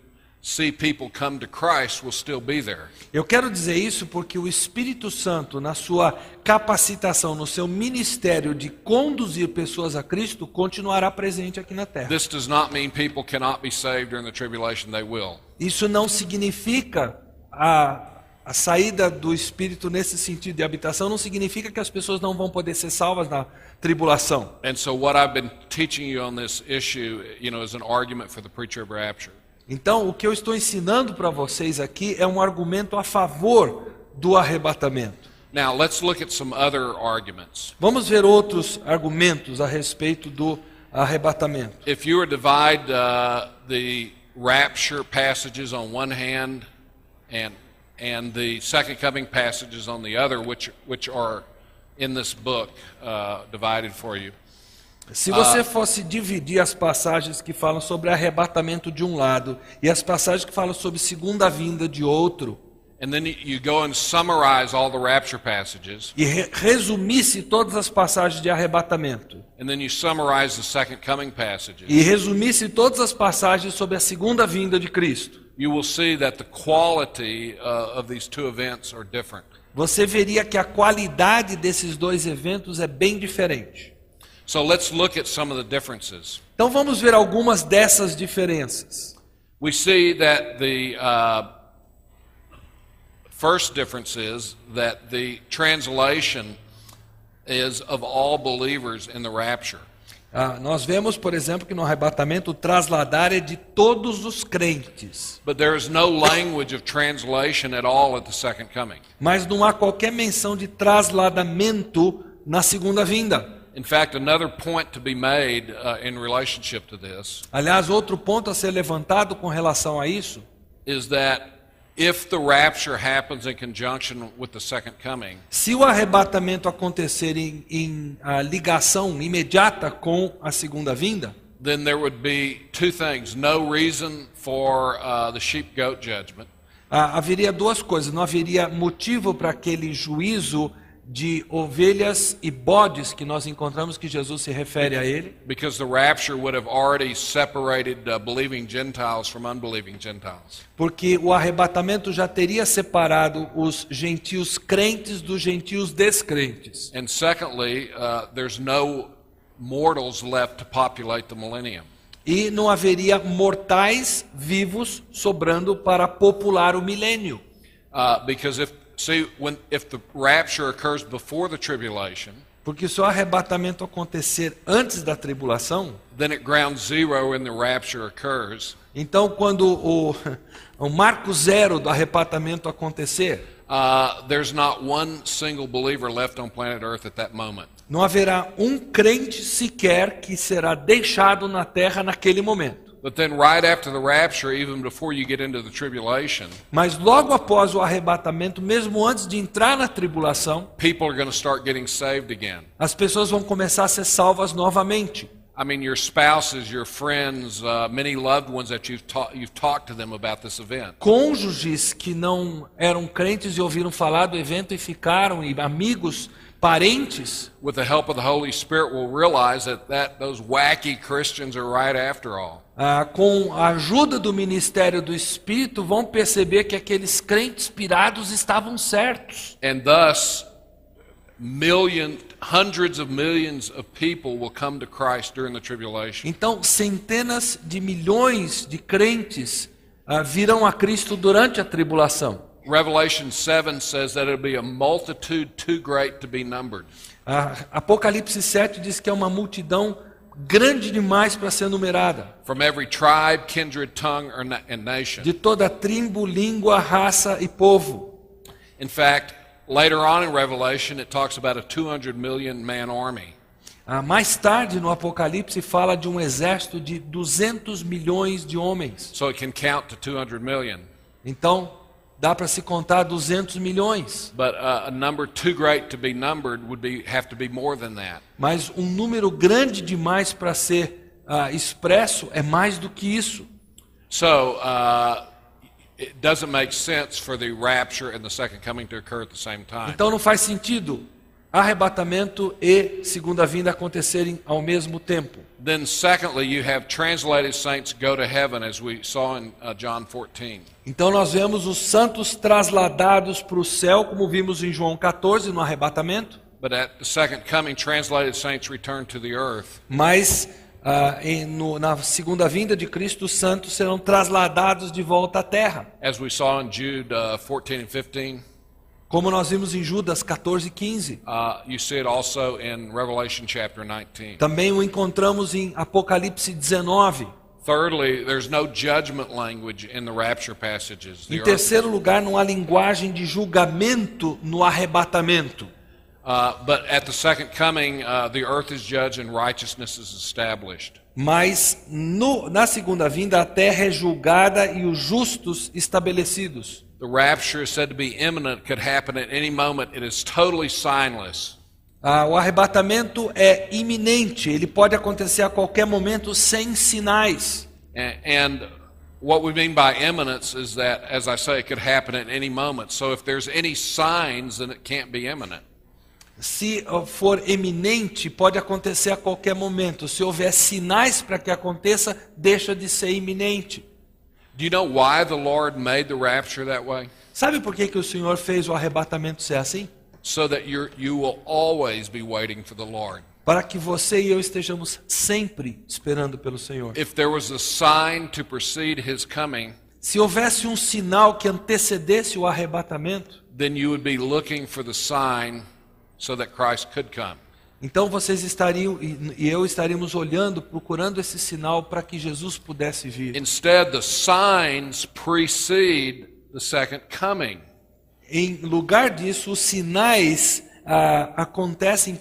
see people come to Christ will still be there. Eu quero dizer isso porque o Espírito Santo, na sua capacitação, no seu ministério de conduzir pessoas a Cristo, continuará presente aqui na terra. This does not mean people cannot be saved during the tribulation. They will. Isso não significa a saída do Espírito nesse sentido de habitação, não significa que as pessoas não vão poder ser salvas na tribulação. And so what I've been teaching you on this issue, is an argument for the preacher of rapture. Então, o que eu estou ensinando para vocês aqui é um argumento a favor do arrebatamento. Now, let's look at some other arguments. Vamos ver outros argumentos a respeito do arrebatamento. If you were to divide the rapture passages on one hand and the second coming passages on the other, which are in this book divided for you. Se você fosse dividir as passagens que falam sobre arrebatamento de um lado e as passagens que falam sobre segunda vinda de outro, and then you go and summarize all the rapture passages, e resumisse todas as passagens de arrebatamento, and then you summarize the second coming passages, e resumisse todas as passagens sobre a segunda vinda de Cristo, you will see that the quality of these two events are different. você veria que a qualidade desses dois eventos é bem diferente. So let's look at some of the differences. Então vamos ver algumas dessas diferenças. We see that the first difference is that the translation is of all believers in the rapture. Nós vemos, por exemplo, que no arrebatamento o trasladar é de todos os crentes. But there is no language of translation at all at the second coming. Mas não há qualquer menção de trasladamento na segunda vinda. In fact, another point to be made in relationship to this Aliás, outro ponto a ser levantado com relação a isso is that if the rapture happens in conjunction with the second coming, se o arrebatamento acontecer em ligação imediata com a segunda vinda, then there would be two things. No reason for the sheep-goat judgment, haveria duas coisas. Não haveria motivo para aquele juízo de ovelhas e bodes que nós encontramos que Jesus se refere a ele, because the rapture would have already separated believing Gentiles from unbelieving Gentiles. porque o arrebatamento já teria separado os gentios crentes dos gentios descrentes. And secondly, there's no mortals left to populate the millennium. E não haveria mortais vivos sobrando para popular o milênio. Because if the rapture occurs before the tribulation, Porque se o arrebatamento acontecer antes da tribulação, then at ground zero in the rapture occurs, então quando o marco zero do arrebatamento acontecer, there's not one single believer left on planet Earth at that moment. não haverá um crente sequer que será deixado na terra naquele momento. But then right after the rapture, even before you get into the tribulation, Mas logo após o arrebatamento, mesmo antes de entrar na tribulação, people are going to start getting saved again. as pessoas vão começar a ser salvas novamente. I mean, your spouses, your friends, many loved ones that you've talked to them about this event. Cônjuges que não eram crentes e ouviram falar do evento e ficaram, e amigos, parentes, With the help of the Holy Spirit, will realize that those wacky Christians are right after all. com a ajuda do ministério do Espírito, vão perceber que aqueles crentes pirados estavam certos. And thus, hundreds of millions of people will come to Christ during the tribulation. Então, centenas de milhões de crentes virão a Cristo durante a tribulação. Revelation 7 says that it'll be a multitude too great to be numbered. Apocalipse 7 diz que é uma multidão grande demais para ser numerada. From every tribe, kindred, tongue, and nation. De toda tribo, língua, raça e povo. In fact, later on in Revelation, it talks about a 200 million man army. Mais tarde no Apocalipse fala de um exército de 200 milhões de homens. So it can count to 200 million. Então, dá para se contar 200 milhões. But a number too great to be numbered would have to be more than that. Mas um número grande demais para ser expresso é mais do que isso. So it doesn't make sense for the rapture and the second coming to occur at the same time. Então não faz sentido arrebatamento e segunda vinda acontecerem ao mesmo tempo. Then secondly, you have translated saints go to heaven, as we saw in John 14. Então nós vemos os santos trasladados para o céu, como vimos em João 14 no arrebatamento. But at the second coming, translated saints return to the earth. Mas na segunda vinda de Cristo, os santos serão trasladados de volta à terra. As we saw in Jude 14 and 15. Como nós vimos em Judas 14 e 15. You see it also in Revelation chapter 19. Também o encontramos em Apocalipse 19. Thirdly, there's no judgment language in the rapture passages. Em terceiro lugar, não há linguagem de julgamento no arrebatamento. But at the second coming, the earth is judged and righteousness is established. Mas na segunda vinda, a terra é julgada e os justos estabelecidos. The rapture is said to be imminent, could happen at any moment. It is totally signless. O arrebatamento é iminente, ele pode acontecer a qualquer momento sem sinais. And What we mean by imminence is that, as I say, it could happen at any moment. So if there's any signs, then it can't be imminent. Se for eminente, pode acontecer a qualquer momento. Se houver sinais para que aconteça, deixa de ser iminente. Do you know why the Lord made the rapture that way? Sabe por que o Senhor fez o arrebatamento ser assim? So that you will always be waiting for the Lord. Para que você e eu estejamos sempre esperando pelo Senhor. If there was a sign to precede His coming, Se houvesse um sinal que antecedesse o arrebatamento, then you would be looking for the sign so that Christ could come. então vocês estariam e eu estaríamos olhando, procurando esse sinal para que Jesus pudesse vir. Instead, the signs precede the second coming. Em lugar disso, os sinais acontecem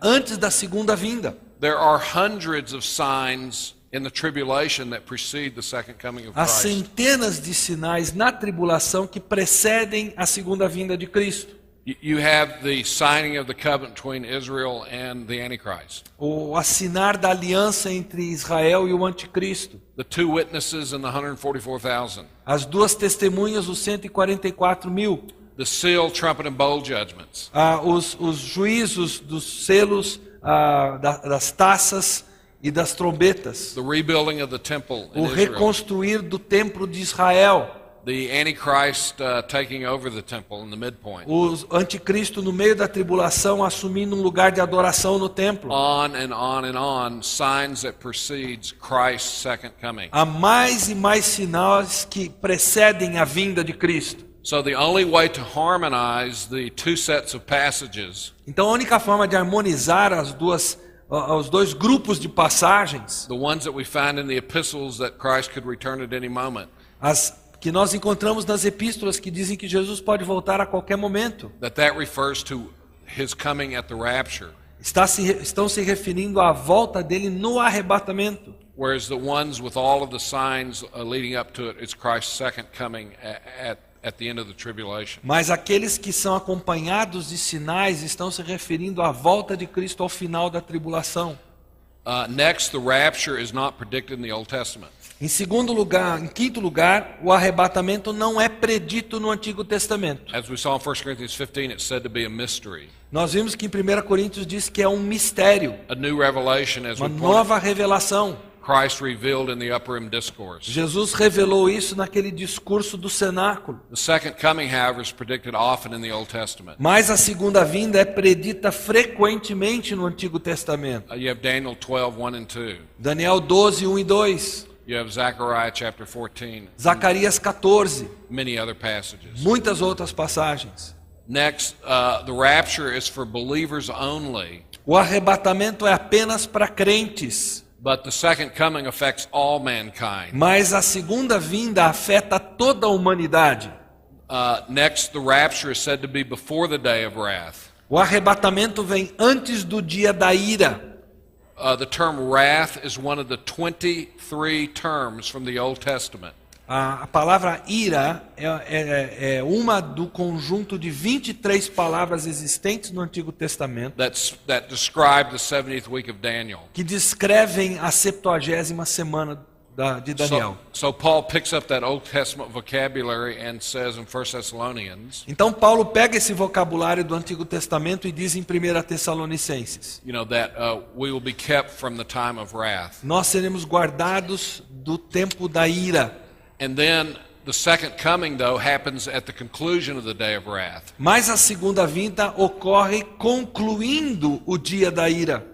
antes da segunda vinda. There are hundreds of signs in the tribulation that precede the second coming of Há Christ. centenas de sinais na tribulação que precedem a segunda vinda de Cristo. You have the signing of the covenant between Israel and the Antichrist. O assinar da aliança entre Israel e o anticristo. The two witnesses and the 144,000. As duas testemunhas, os 144.000. The seal, trumpet, and bowl judgments. Os juízos dos selos, das taças e das trombetas. The rebuilding of the temple in O Israel. reconstruir do templo de Israel. The Antichrist taking over the temple in the midpoint. O anticristo no meio da tribulação assumindo um lugar de adoração no templo. On and on and on, signs that precedes Christ's second coming. Há mais e mais sinais que precedem a vinda de Cristo. So the only way to harmonize the two sets of passages, Então a única forma de harmonizar os dois grupos de passagens, the ones that we find in the epistles that Christ could return at any moment, as que nós encontramos nas epístolas que dizem que Jesus pode voltar a qualquer momento, that refers to His coming at the rapture, estão se referindo à volta dele no arrebatamento. whereas the ones with all of the signs leading up to it is Christ's second coming at the end of the tribulation. Mas aqueles que são acompanhados de sinais estão se referindo à volta de Cristo ao final da tribulação. Next, the rapture is not predicted in the Old Testament. Em quinto lugar, o arrebatamento não é predito no Antigo Testamento. As we saw in 1 Corinthians 15, it's said to be a mystery, Nós vimos que em 1 Coríntios diz que é um mistério, a new revelation, as uma we pointed, nova revelação. Christ revealed in the upper room discourse. Jesus revelou isso naquele discurso do cenáculo. The second coming, however, is predicted often in the Old Testament. Mas a segunda vinda é predita frequentemente no Antigo Testamento. You have Daniel 12, 1 and 2. Daniel 12, 1 e 2. You have Zechariah chapter 14. Zacarias 14. Many other passages. Muitas outras passagens. Next, the rapture is for believers only, O arrebatamento é apenas para crentes. but the second coming affects all mankind. Mas a segunda vinda afeta toda a humanidade. Next, the rapture is said to be before the day of wrath. O arrebatamento vem antes do dia da ira. The term wrath is one of the 23 terms from the Old Testament. A palavra ira é uma do conjunto de 23 palavras existentes no Antigo Testamento That describe the 70th week of Daniel. que descrevem a 70ª semana de Daniel. So Paul picks up that Old Testament vocabulary and says in 1 Thessalonians, Então Paulo pega esse vocabulário do Antigo Testamento e diz em 1 Tessalonicenses: that we will be kept from the time of wrath. nós seremos guardados do tempo da ira. And then the second coming, though, happens at the conclusion of the day of wrath. Mas a segunda vinda ocorre concluindo o dia da ira.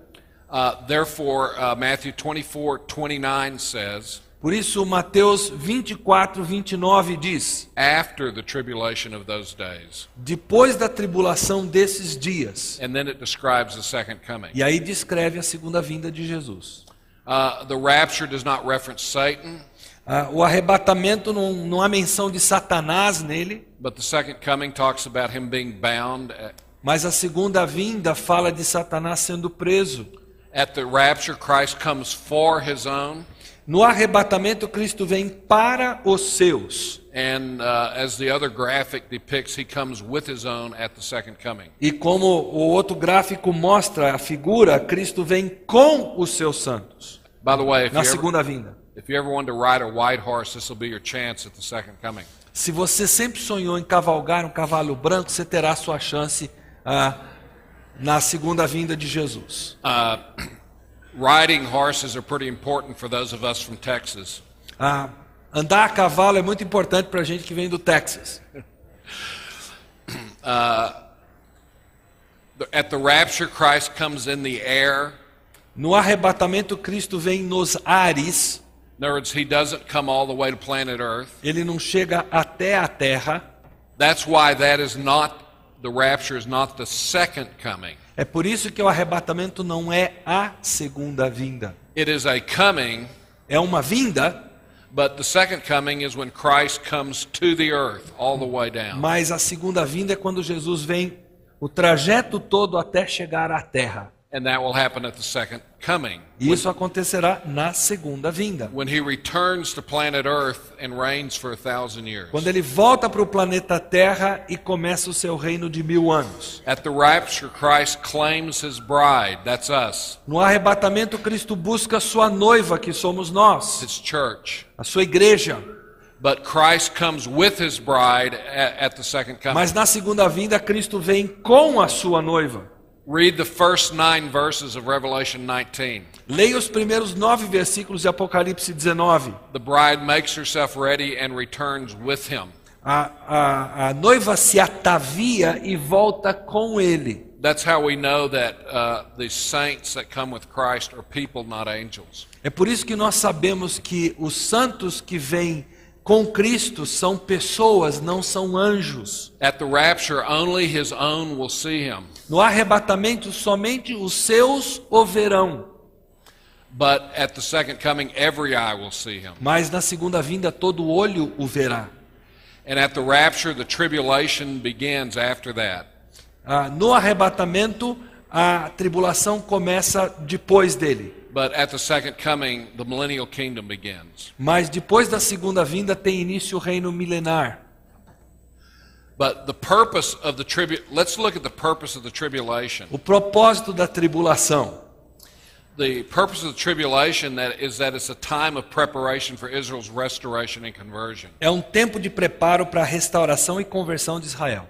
Therefore, Matthew 24:29 says, Por isso Mateus 24, 29 diz: after the tribulation of those days. depois da tribulação desses dias. And then it describes the second coming. E aí descreve a segunda vinda de Jesus. The rapture does not reference Satan, O arrebatamento não há menção de Satanás nele, but the second coming talks about him being bound. mas a segunda vinda fala de Satanás sendo preso. At the rapture, Christ comes for his own. No arrebatamento, Cristo vem para os seus. And as the other graphic depicts, he comes with his own at the second coming. E como o outro gráfico mostra a figura, Cristo vem com os seus santos By the way, na segunda vinda. If you ever wanted to ride a white horse, this will be your chance at the second coming. Se você sempre sonhou em cavalgar um cavalo branco, você terá sua chance na segunda vinda de Jesus. Riding horses are pretty important for those of us from Texas. Andar a cavalo é muito importante para a gente que vem do Texas. At the rapture, Christ comes in the air. No arrebatamento, Cristo vem nos ares. In other words, he doesn't come all the way to planet Earth. Ele não chega até a terra. That's why the rapture is not the second coming. É por isso que o arrebatamento não é a segunda vinda. It is a coming, É uma vinda, but the second coming is when Christ comes to the earth all the way down. mas a segunda vinda é quando Jesus vem o trajeto todo até chegar à terra. And that will happen at the second coming. E isso acontecerá na segunda vinda. When he returns to planet Earth and reigns for 1,000 years. Quando ele volta para o planeta Terra e começa o seu reino de 1000 anos. At the rapture, Christ claims his bride, that's us, No arrebatamento, Cristo busca sua noiva, que somos nós, his church. a sua igreja. But Christ comes with his bride at the second coming. Mas na segunda vinda, Cristo vem com a sua noiva. Read the first 9 verses of Revelation 19. Leia os primeiros 9 versículos de Apocalipse 19. The bride makes herself ready and returns with him. A noiva se atavia e volta com ele. That's how we know that the saints that come with Christ are people, not angels. É por isso que nós sabemos que os santos que vêm com Cristo são pessoas, não são anjos. At the rapture, only his own will see him. No arrebatamento, somente os seus o verão. But at the second coming, every eye will see him. Mas na segunda vinda, todo olho o verá. And at the rapture, the tribulation begins after that. No arrebatamento, a tribulação começa depois dele. But at the second coming, the millennial kingdom begins. Mas depois da segunda vinda tem início o reino milenar. But the purpose of the let's look at the purpose of the tribulation. O propósito da tribulação. The purpose of the tribulation is that it's a time of preparation for Israel's restoration and conversion. É um tempo de preparo para a restauração e conversão de Israel.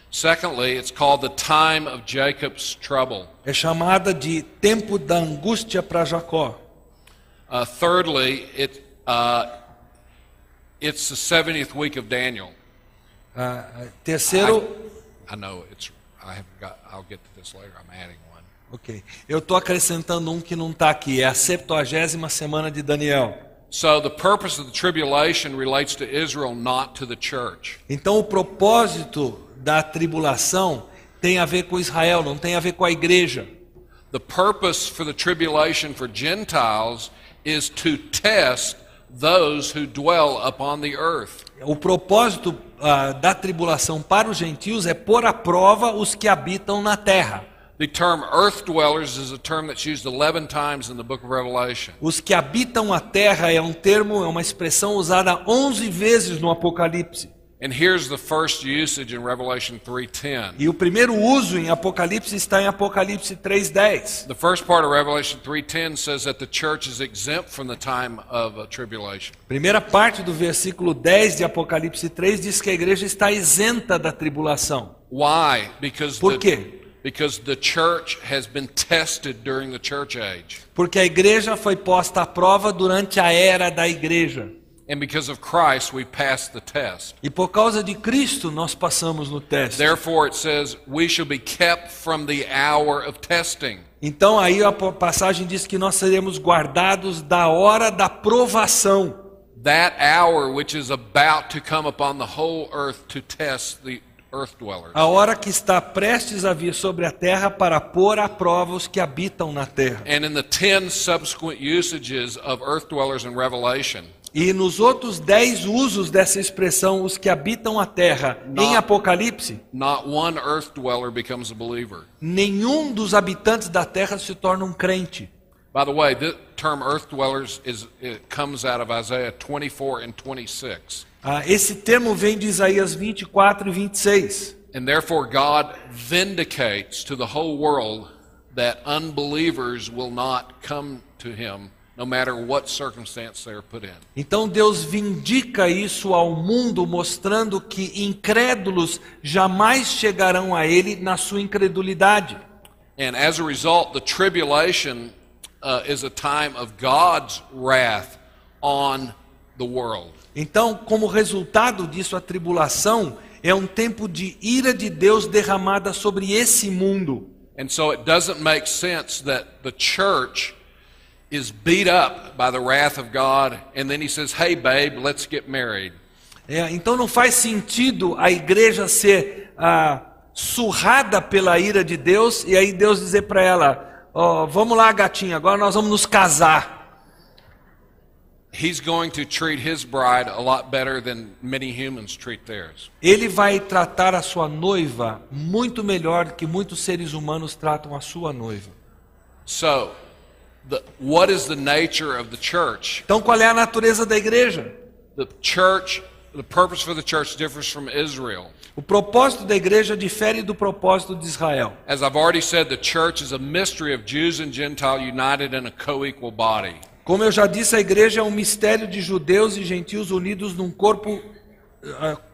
Secondly, it's called the time of Jacob's trouble. É chamada de tempo da angústia para Jacó. Thirdly, it's the 70th week of Daniel. Terceiro, I know I'll get to this later. I'm adding one. ok. Eu estou acrescentando um que não está aqui. É a 70ª semana de Daniel. So the purpose of the tribulation relates to Israel, not to the church. Então o propósito da tribulação tem a ver com Israel, não tem a ver com a igreja. The purpose for the tribulation for Gentiles is to test those who dwell upon the earth. O propósito da tribulação para os gentios é pôr à prova os que habitam na terra. The term earth dwellers is a term that's used 11 times in the book of Revelation. Os que habitam a terra é uma expressão usada 11 vezes no Apocalipse. And here's the first usage in Revelation 3:10. E o primeiro uso em Apocalipse está em Apocalipse 3:10. The first part of Revelation 3:10 says that the church is exempt from the time of tribulation. Primeira parte do versículo 10 de Apocalipse 3 diz que a igreja está isenta da tribulação. Why? Por quê? Because the church has been tested during the church age. Porque a igreja foi posta à prova durante a era da igreja. And because of Christ, we passed the test. E por causa de Cristo nós passamos no teste. Therefore, it says we shall be kept from the hour of testing. Então aí a passagem diz que nós seremos guardados da hora da provação. That hour which is about to come upon the whole earth to test the earth dwellers. A hora que está prestes a vir sobre a terra para pôr à prova os que habitam na terra. And in the 10 subsequent usages of earth dwellers in Revelation, e nos outros 10 usos dessa expressão, os que habitam a terra, em Apocalipse, not one earth dweller becomes a believer. Nenhum dos habitantes da terra se torna um crente. By the way, the term earth dwellers comes out of Isaiah 24 and 26. Esse termo vem de Isaías 24 e 26. And therefore God vindicates to the whole world that unbelievers will not come to him no matter what circumstance they are put in. Então Deus vindica isso ao mundo, mostrando que incrédulos jamais chegarão a Ele na sua incredulidade. And as a result, the tribulation is a time of God's wrath on the world. Então, como resultado disso, a tribulação é um tempo de ira de Deus derramada sobre esse mundo. And so it doesn't make sense that the church is beat up by the wrath of God, and then he says, "Hey babe, let's get married." Então não faz sentido a igreja ser surrada pela ira de Deus e aí Deus dizer para ela, vamos lá gatinha, agora nós vamos nos casar. He's going to treat his bride a lot better than many humans treat theirs. Ele vai tratar a sua noiva muito melhor que muitos seres humanos tratam a sua noiva. So, what is the nature of the church? Então qual é a natureza da igreja? The church, the purpose for the church differs from Israel. O propósito da igreja difere do propósito de Israel. As I've already said, the church is a mystery of Jews and Gentiles united in a co-equal body. Como eu já disse, a igreja é um mistério de judeus e gentios unidos num corpo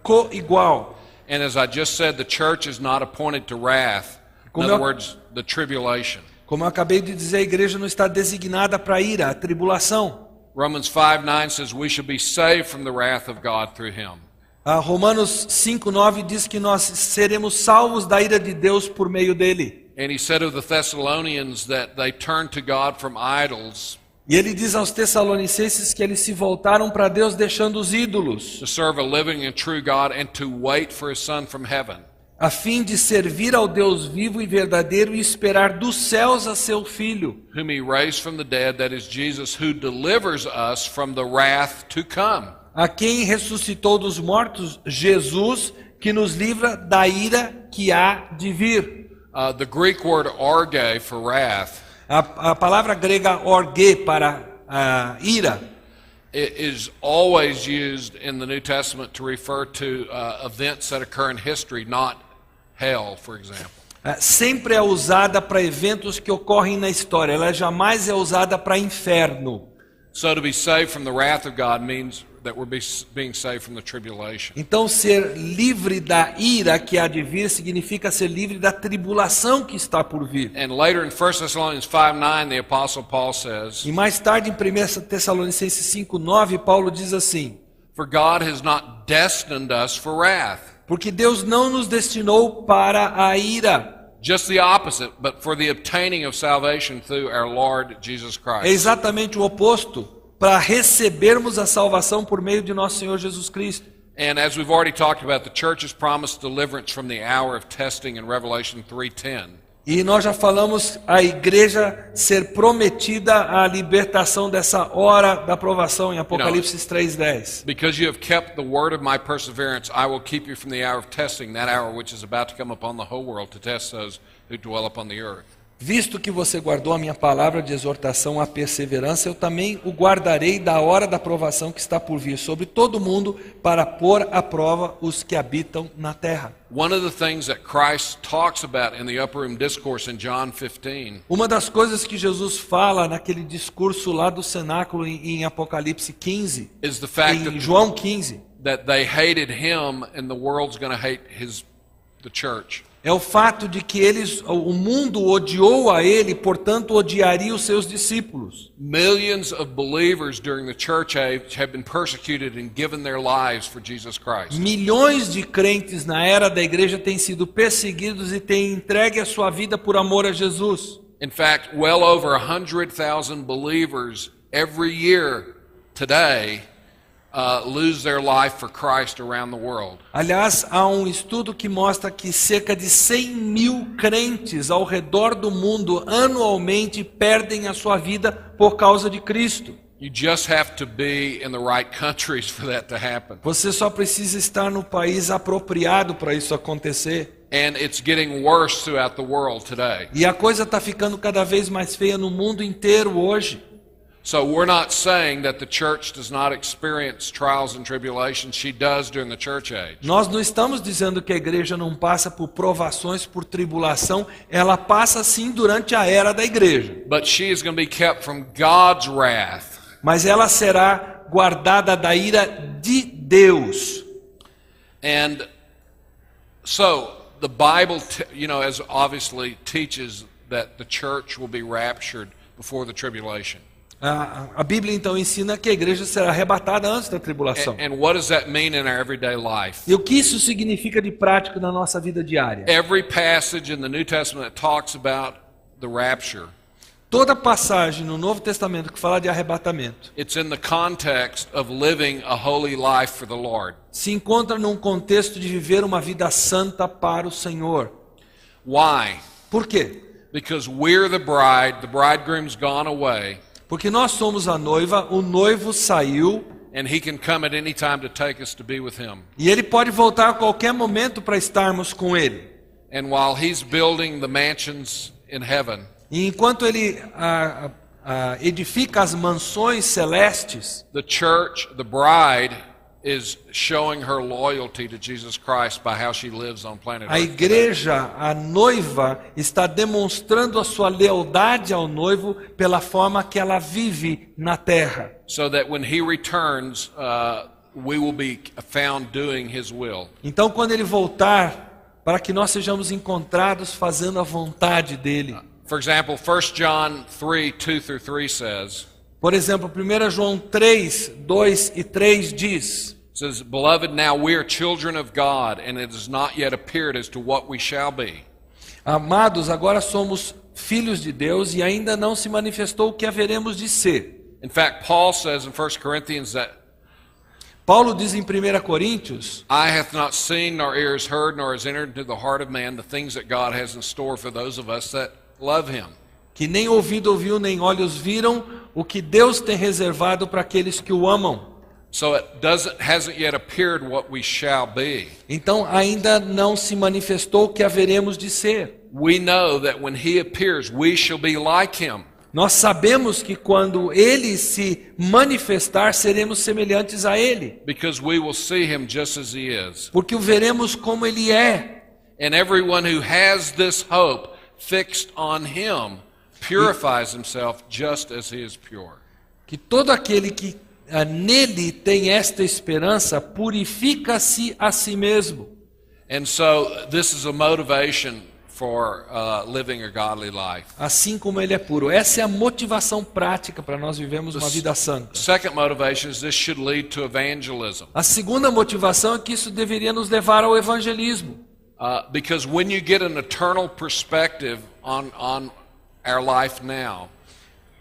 co-igual. And as I just said, the church is not appointed to wrath. In other words, the tribulation. Como eu acabei de dizer, a igreja não está designada para a ira, a tribulação. Romans 5:9 says we should be saved from the wrath of God through him. Romanos 5:9 diz que nós seremos salvos da ira de Deus por meio dele. And he said of the Thessalonians that they turned to God from idols. E ele diz aos Tessalonicenses que eles se voltaram para Deus deixando os ídolos, To serve a living and true God and to wait for his son from heaven. a fim de servir ao Deus vivo e verdadeiro e esperar dos céus a seu Filho, Whom he raised from the dead, that is Jesus, who delivers us from the wrath to come. a quem ressuscitou dos mortos, Jesus, que nos livra da ira que há de vir. The Greek word orge for wrath A palavra grega orge para ira is always used in the New Testament to refer to events that occur in history, not hell, for example. sempre é usada para eventos que ocorrem na história. Ela jamais é usada para inferno. So to be saved from the wrath of God means that we're being saved from the tribulation. Então, ser livre da ira que há de vir significa ser livre da tribulação que está por vir. And later in 1 Thessalonians 5:9, the Apostle Paul says, E mais tarde, em 1 Tessalonicenses 5:9, Paulo diz assim: "For God has not destined us for wrath." porque Deus não nos destinou para a ira. Just the opposite, but for the obtaining of salvation through our Lord Jesus É Christ. exatamente o oposto, para recebermos a salvação por meio de nosso Senhor Jesus Cristo. And as we've already talked about, the church has promised deliverance from the hour of testing in Revelation 3:10. E nós já falamos a igreja ser prometida a libertação dessa hora da provação em Apocalipse 3:10. Because you have kept the word of my perseverance, I will keep you from the hour of testing, that hour which is about to come upon the whole world to test those who dwell upon the earth. Visto que você guardou a minha palavra de exortação à perseverança, eu também o guardarei da hora da provação que está por vir sobre todo mundo, para pôr à prova os que habitam na terra. One of the things that Christ talks about in the upper room discourse in John 15 Uma das coisas que Jesus fala naquele discurso lá do cenáculo em Apocalipse 15, is the fact em João 15, that they hated him and the world's going to hate the church. é o fato de que o mundo odiou a ele, portanto odiaria os seus discípulos. Millions of believers during the church age have been persecuted and given their lives for Jesus Christ. Milhões de crentes na era da igreja têm sido perseguidos e têm entregue a sua vida por amor a Jesus. In fact, well over 100,000 believers every year today lose their life for Christ around the world. Aliás, há um estudo que mostra que cerca de 100 mil crentes ao redor do mundo anualmente perdem a sua vida por causa de Cristo. You just have to be in the right countries for that to happen. Você só precisa estar no país apropriado para isso acontecer. And it's getting worse throughout the world today. E a coisa está ficando cada vez mais feia no mundo inteiro hoje. So we're not saying that the church does not experience trials and tribulations. She does during the church age. Nós não estamos dizendo que a igreja não passa por provações, por tribulação, ela passa sim durante a era da igreja. But she is going to be kept from God's wrath. Mas ela será guardada da ira de Deus. And so the Bible, as obviously teaches that the church will be raptured before the tribulation. A Bíblia então ensina que a igreja será arrebatada antes da tribulação. And what does that mean in our everyday life? E o que isso significa de prático na nossa vida diária? Every passage in the New Testament that talks about the rapture, Toda passagem no Novo Testamento que fala de arrebatamento it's in the context of living a holy life for the Lord. se encontra num contexto de viver uma vida santa para o Senhor. Why? Por quê? Because we're the bride, the bridegroom's gone away, Porque nós somos a noiva, o noivo saiu and he can come at any time to take us to be with him. e ele pode voltar a qualquer momento para estarmos com ele. And while he's building the mansions in heaven, E enquanto ele edifica as mansões celestes, the church, the bride, is showing her loyalty to Jesus Christ by how she lives on planet a Earth. igreja, a noiva, está demonstrando a sua lealdade ao noivo pela forma que ela vive na terra. So that when he returns, we will be found doing his will. Então, quando ele voltar, para que nós sejamos encontrados fazendo a vontade dele. For example, 1 John 3:2-3 says, Por exemplo, 1 João 3, 2 e 3 diz: says, "Beloved, now we are children of God, and it has not yet appeared as to what we shall be. Amados, agora somos filhos de Deus e ainda não se manifestou o que haveremos de ser. In fact, Paul says in 1 Corinthians that Paulo diz em 1 Coríntios: eye hath not seen, nor ears heard, nor has entered into the heart of man the things that God has in store for those of us that love him." que nem ouvido ouviu, nem olhos viram o que Deus tem reservado para aqueles que o amam. So it hasn't yet appeared what we shall be. Então ainda não se manifestou o que haveremos de ser. We know that when he appears, we shall be like him. Nós sabemos que quando ele se manifestar, seremos semelhantes a ele, Because we will see him just as he is. porque o veremos como ele é. And everyone who has this hope fixed on him purifies himself just as he is pure. Que todo aquele que nele tem esta esperança purifica-se a si mesmo. And so this is a motivation for living a godly life. Assim como ele é puro. Essa é a motivação prática para nós vivermos uma vida santa. Second motivation is this should lead to evangelism. A segunda motivação é que isso deveria nos levar ao evangelismo. Because when you get an eternal perspective on our life now,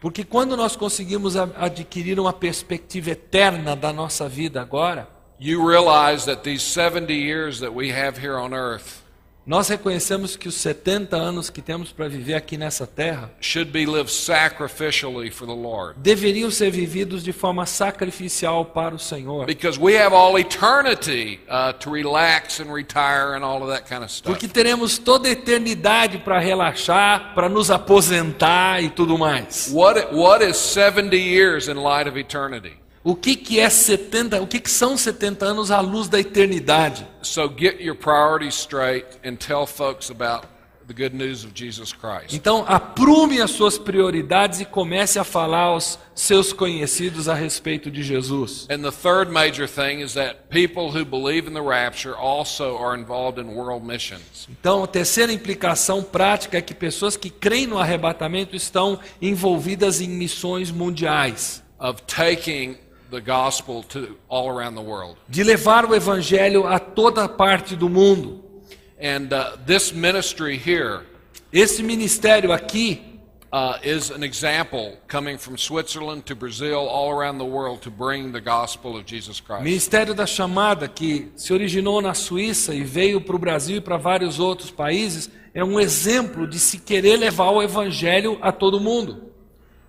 Porque quando nós conseguimos adquirir uma perspectiva eterna da nossa vida agora, you realize that these 70 years that we have here on earth nós reconhecemos que os 70 anos que temos para viver aqui nessa terra should be lived sacrificially for the Lord. deveriam ser vividos de forma sacrificial para o Senhor. Because we have all eternity to relax and retire and all of that kind of stuff. Porque teremos toda a eternidade para relaxar, para nos aposentar e tudo mais. What is 70 years in light of eternity? O que é 70? O que são 70 anos à luz da eternidade? So get your priorities straight and tell folks about the good news of Jesus Christ. Então, aprume as suas prioridades e comece a falar aos seus conhecidos a respeito de Jesus. And the third major thing is that people who believe in the rapture also are involved in world missions. Então, a terceira implicação prática é que pessoas que creem no arrebatamento estão envolvidas em missões mundiais. Of taking the gospel to all around the world. De levar o evangelho a toda parte do mundo. And this ministry here Esse ministério aqui is an example coming from Switzerland to Brazil, all around the world to bring the gospel of Jesus Christ. Ministério da Chamada, que se originou na Suíça e veio para o Brasil e para vários outros países, é um exemplo de se querer levar o evangelho a todo mundo.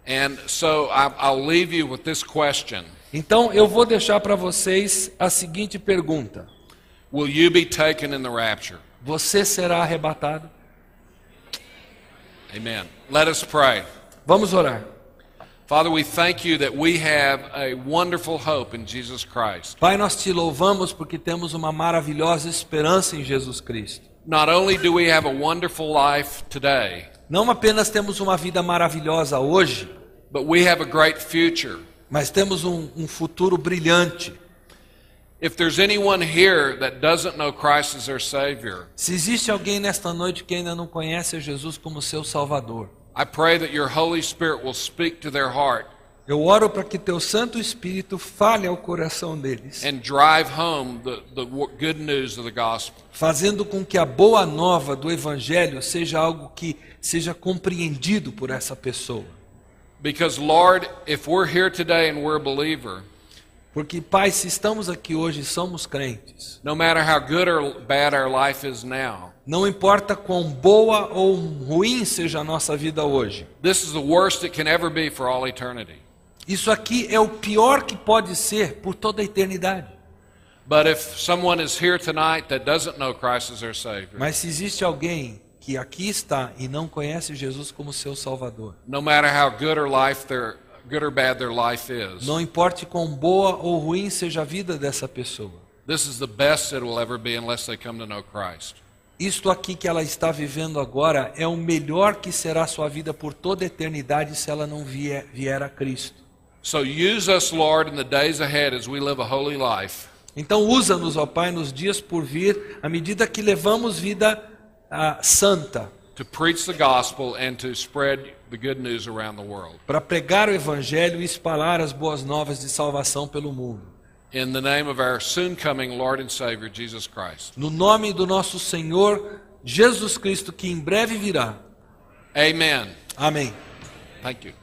And so I'll leave you with this question. Então eu vou deixar para vocês a seguinte pergunta: Will you be taken in the rapture? você será arrebatado? Amen. Let us pray. Vamos orar. Father, we thank you that we have a wonderful hope in Jesus Christ. Pai, nós te louvamos porque temos uma maravilhosa esperança em Jesus Cristo. Not only do we have a wonderful life today, Não apenas temos uma vida maravilhosa hoje, but we have a great future. mas temos um futuro brilhante. If there's anyone here that doesn't know Christ as their Savior, Se existe alguém nesta noite que ainda não conhece a Jesus como seu Salvador, I pray that your Holy Spirit will speak to their heart eu oro para que teu Santo Espírito fale ao coração deles, and drive home the good news of the gospel. fazendo com que a boa nova do Evangelho seja algo que seja compreendido por essa pessoa. Because, Lord, if we're here today and we're a believer, Porque, Pai, se estamos aqui hoje e somos crentes, no matter how good or bad our life is now, não importa quão boa ou ruim seja a nossa vida hoje, this is the worst it can ever be for all eternity. isso aqui é o pior que pode ser por toda a eternidade. But if someone is here tonight that doesn't know Christ as their Savior, Mas se existe alguém que aqui está e não conhece Jesus como seu Salvador, no matter how good or bad their life is, não importe quão boa ou ruim seja a vida dessa pessoa, this is the best it will ever be unless they come to know Christ. isto aqui que ela está vivendo agora é o melhor que será a sua vida por toda a eternidade se ela não vier a Cristo. So use us, Lord, in the days ahead as we live a holy life Então usa-nos, ó Pai, nos dias por vir, à medida que levamos vida santa, to preach the gospel and to spread the good news around the world. para pregar o Evangelho e espalhar as boas novas de salvação pelo mundo. In the name of our soon coming Lord and Savior, Jesus Christ. No nome do nosso Senhor Jesus Cristo, que em breve virá. Amen. Amém. Thank you.